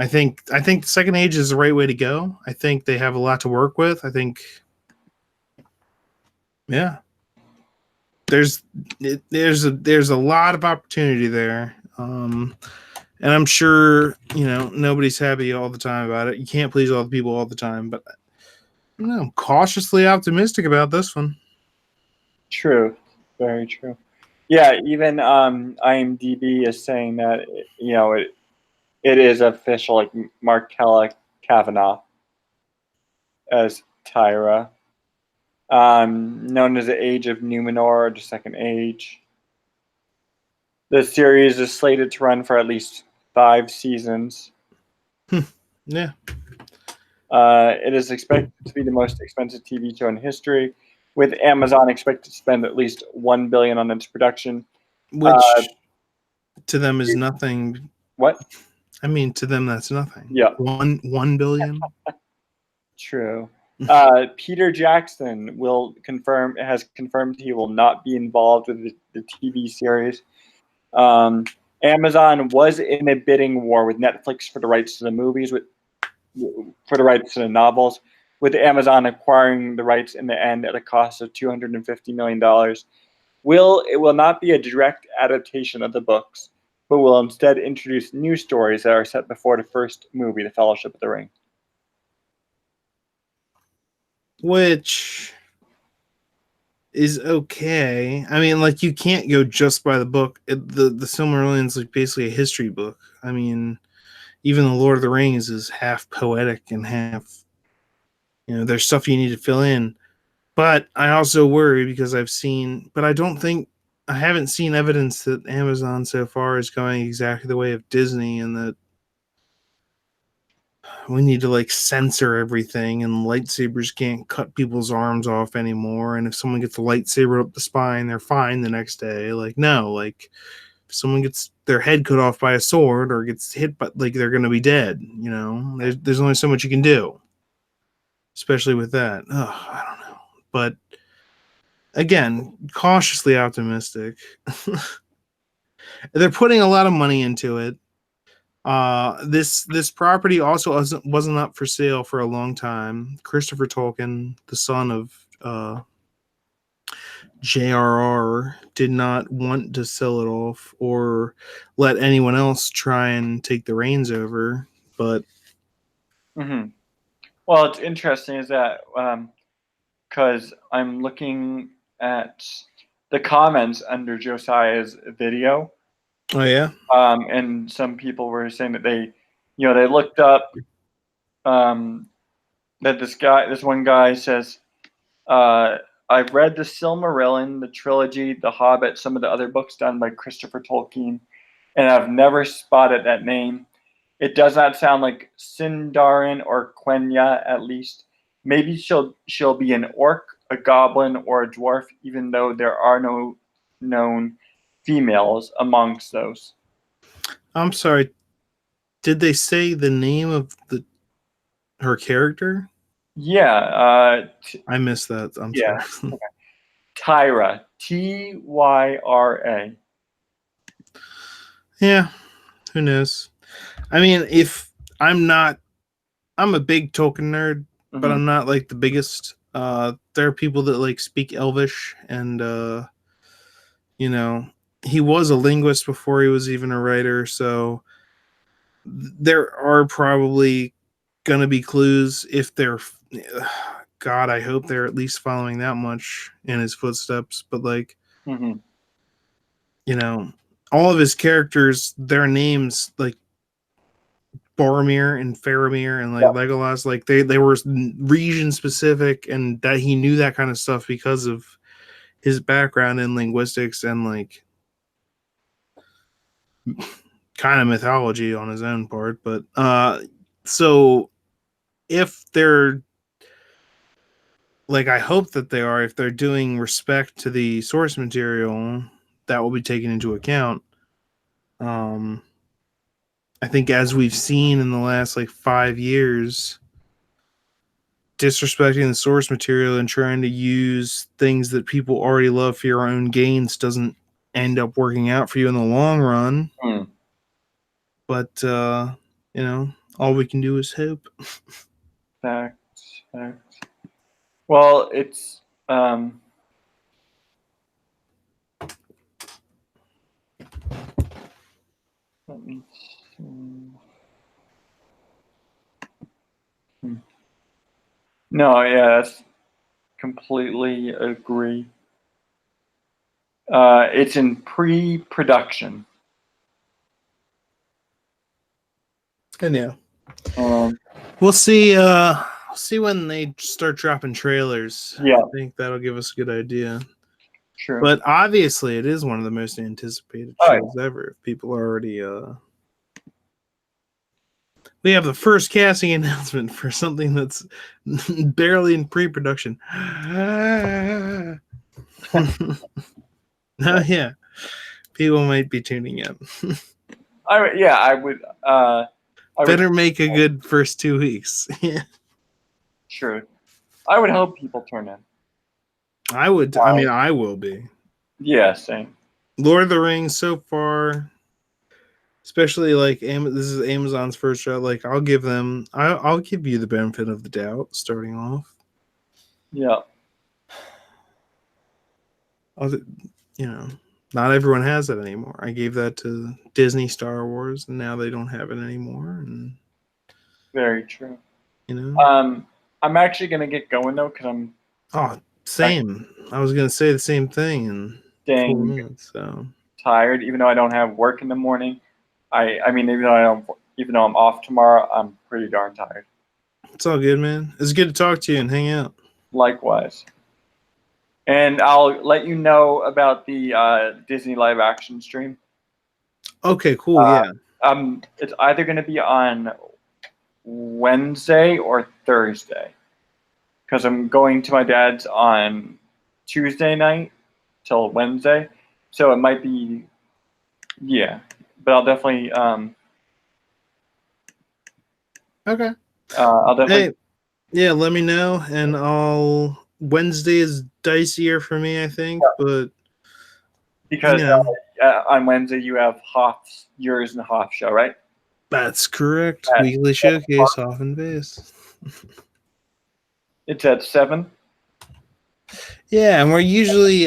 think the Second Age is the right way to go. I think they have a lot to work with. I think, yeah, there's a lot of opportunity there. And I'm sure nobody's happy all the time about it. You can't please all the people all the time, but I'm cautiously optimistic about this one. True. Very true. Yeah, even IMDb is saying that it is official, like Markella Kavanaugh as Tyra, known as the Age of Numenor, or the Second Age. The series is slated to run for at least 5 seasons. Yeah. It is expected to be the most expensive TV show in history, with Amazon expected to spend at least $1 billion on its production. Which to them is nothing. What? I mean, to them that's nothing. Yeah. 1 billion. True. Peter Jackson has confirmed he will not be involved with the TV series. Amazon was in a bidding war with Netflix for the rights to the movies, for the rights to the novels, with Amazon acquiring the rights in the end at a cost of $250 million. It will not be a direct adaptation of the books, but will instead introduce new stories that are set before the first movie, The Fellowship of the Ring. Which is okay. I mean, like, you can't go just by the book. The Silmarillion's like basically a history book. I mean, even the Lord of the Rings is half poetic and half, there's stuff you need to fill in. But I also worry because I haven't seen evidence that Amazon so far is going exactly the way of Disney, and that we need to like censor everything, and lightsabers can't cut people's arms off anymore. And if someone gets a lightsaber up the spine, they're fine the next day. Like, no, like if someone gets their head cut off by a sword or gets hit, but like they're going to be dead. There's only so much you can do, especially with that. I don't know, but again, cautiously optimistic. They're putting a lot of money into it. This property also wasn't up for sale for a long time. Christopher Tolkien, the son of J.R.R., did not want to sell it off or let anyone else try and take the reins over. But well, it's interesting is that because I'm looking at the comments under Josiah's video. Oh yeah. And some people were saying that they looked up that this one guy says, I've read the Silmarillion, the trilogy, The Hobbit, some of the other books done by Christopher Tolkien, and I've never spotted that name. It does not sound like Sindarin or Quenya, at least. Maybe she'll be an orc, a goblin, or a dwarf, even though there are no known females amongst those. I'm sorry. Did they say the name of her character? Yeah. I missed that. I'm sorry. Okay. Tyra. Tyra. Yeah. Who knows? I mean, I'm a big Tolkien nerd, but I'm not like the biggest. There are people that like speak Elvish, and he was a linguist before he was even a writer, so there are probably gonna be clues if they're. God, I hope they're at least following that much in his footsteps. But like, all of his characters, their names like Boromir and Faramir and like Legolas, like they were region specific, and that he knew that kind of stuff because of his background in linguistics and like kind of mythology on his own part. But so if they're like, I hope that they are, if they're doing respect to the source material, that will be taken into account. I think as we've seen in the last like 5 years, disrespecting the source material and trying to use things that people already love for your own gains doesn't end up working out for you in the long run. But you know, all we can do is hope. Facts. Well, it's let me see. No, yes, completely agree. It's in pre-production. And yeah, Um, we'll see. See when they start dropping trailers. Yeah. I think that'll give us a good idea. True. But obviously, it is one of the most anticipated Oh, yeah. shows ever. People are already. We have the first casting announcement for something that's barely in pre-production. Oh yeah, people might be tuning in. I would. Better make a good first 2 weeks. True. I would hope people turn in. I would. I mean, I will be. Yeah, same. Lord of the Rings so far, especially like this is Amazon's first show. Like, I'll give them. I'll give you the benefit of the doubt starting off. Yeah. You know, not everyone has that anymore. I gave that to Disney Star Wars, and now they don't have it anymore. And Very true. you know, I'm actually gonna get going though because I'm. Oh, same. I was gonna say the same thing in 4 minutes. So tired, even though I don't have work in the morning. I mean, even though I'm off tomorrow, I'm pretty darn tired. It's all good, man. It's good to talk to you and hang out. Likewise. And I'll let you know about the Disney live action stream. Okay, cool. Yeah. It's either going to be on Wednesday or Thursday, because I'm going to my dad's on Tuesday night till Wednesday, so it might be, yeah. But I'll definitely Okay. I'll definitely. Hey, yeah, let me know, and I'll. Wednesday is dicier for me, I think, but Because you know, on Wednesday you have yours and Hoff show, right? that's correct. Weekly showcase, Hoff and Base. It's at 7. Yeah, and we're usually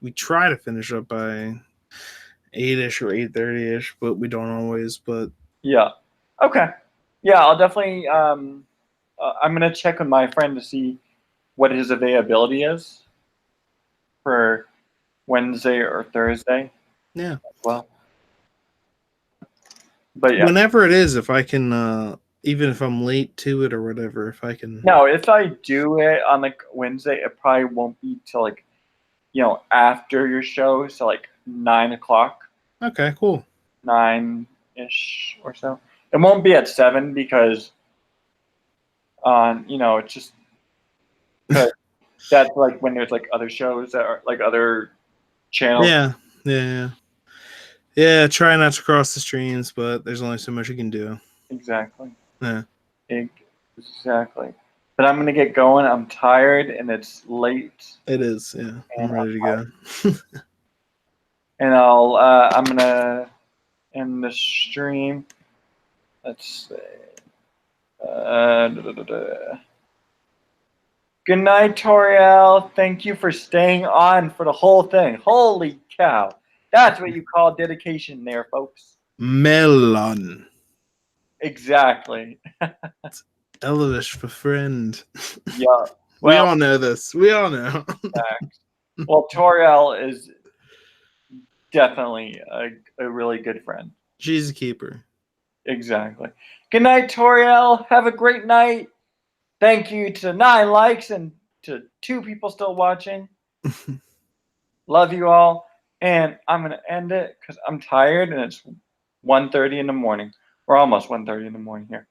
we try to finish up by 8ish or 8:30ish, but we don't always. But yeah, okay, yeah, I'll definitely. I'm gonna check with my friend to see what his availability is for Wednesday or Thursday. Yeah. Well, but yeah. Whenever it is, if I can, even if I'm late to it or whatever, if I can. No, if I do it on like Wednesday, it probably won't be till like, after your show, so like 9 o'clock. Okay, cool. 9-ish or so. It won't be at 7 because, it's just that's like when there's like other shows that are like other channels. Yeah. Try not to cross the streams, but there's only so much you can do. Exactly. Yeah. Exactly. But I'm gonna get going. I'm tired and it's late. It is. Yeah. I'm ready to go. And I'm gonna end the stream. Let's see. Good night, Toriel. Thank you for staying on for the whole thing. Holy cow. That's what you call dedication there, folks. Melon. Exactly. Elvish for friend. Yeah. We all know this. We all know. Well, Toriel is definitely a really good friend. She's a keeper. Exactly. Good night, Toriel. Have a great night. Thank you to 9 likes and to 2 people still watching. Love you all. And I'm going to end it because I'm tired and it's 1:30 in the morning. We're almost 1:30 in the morning here.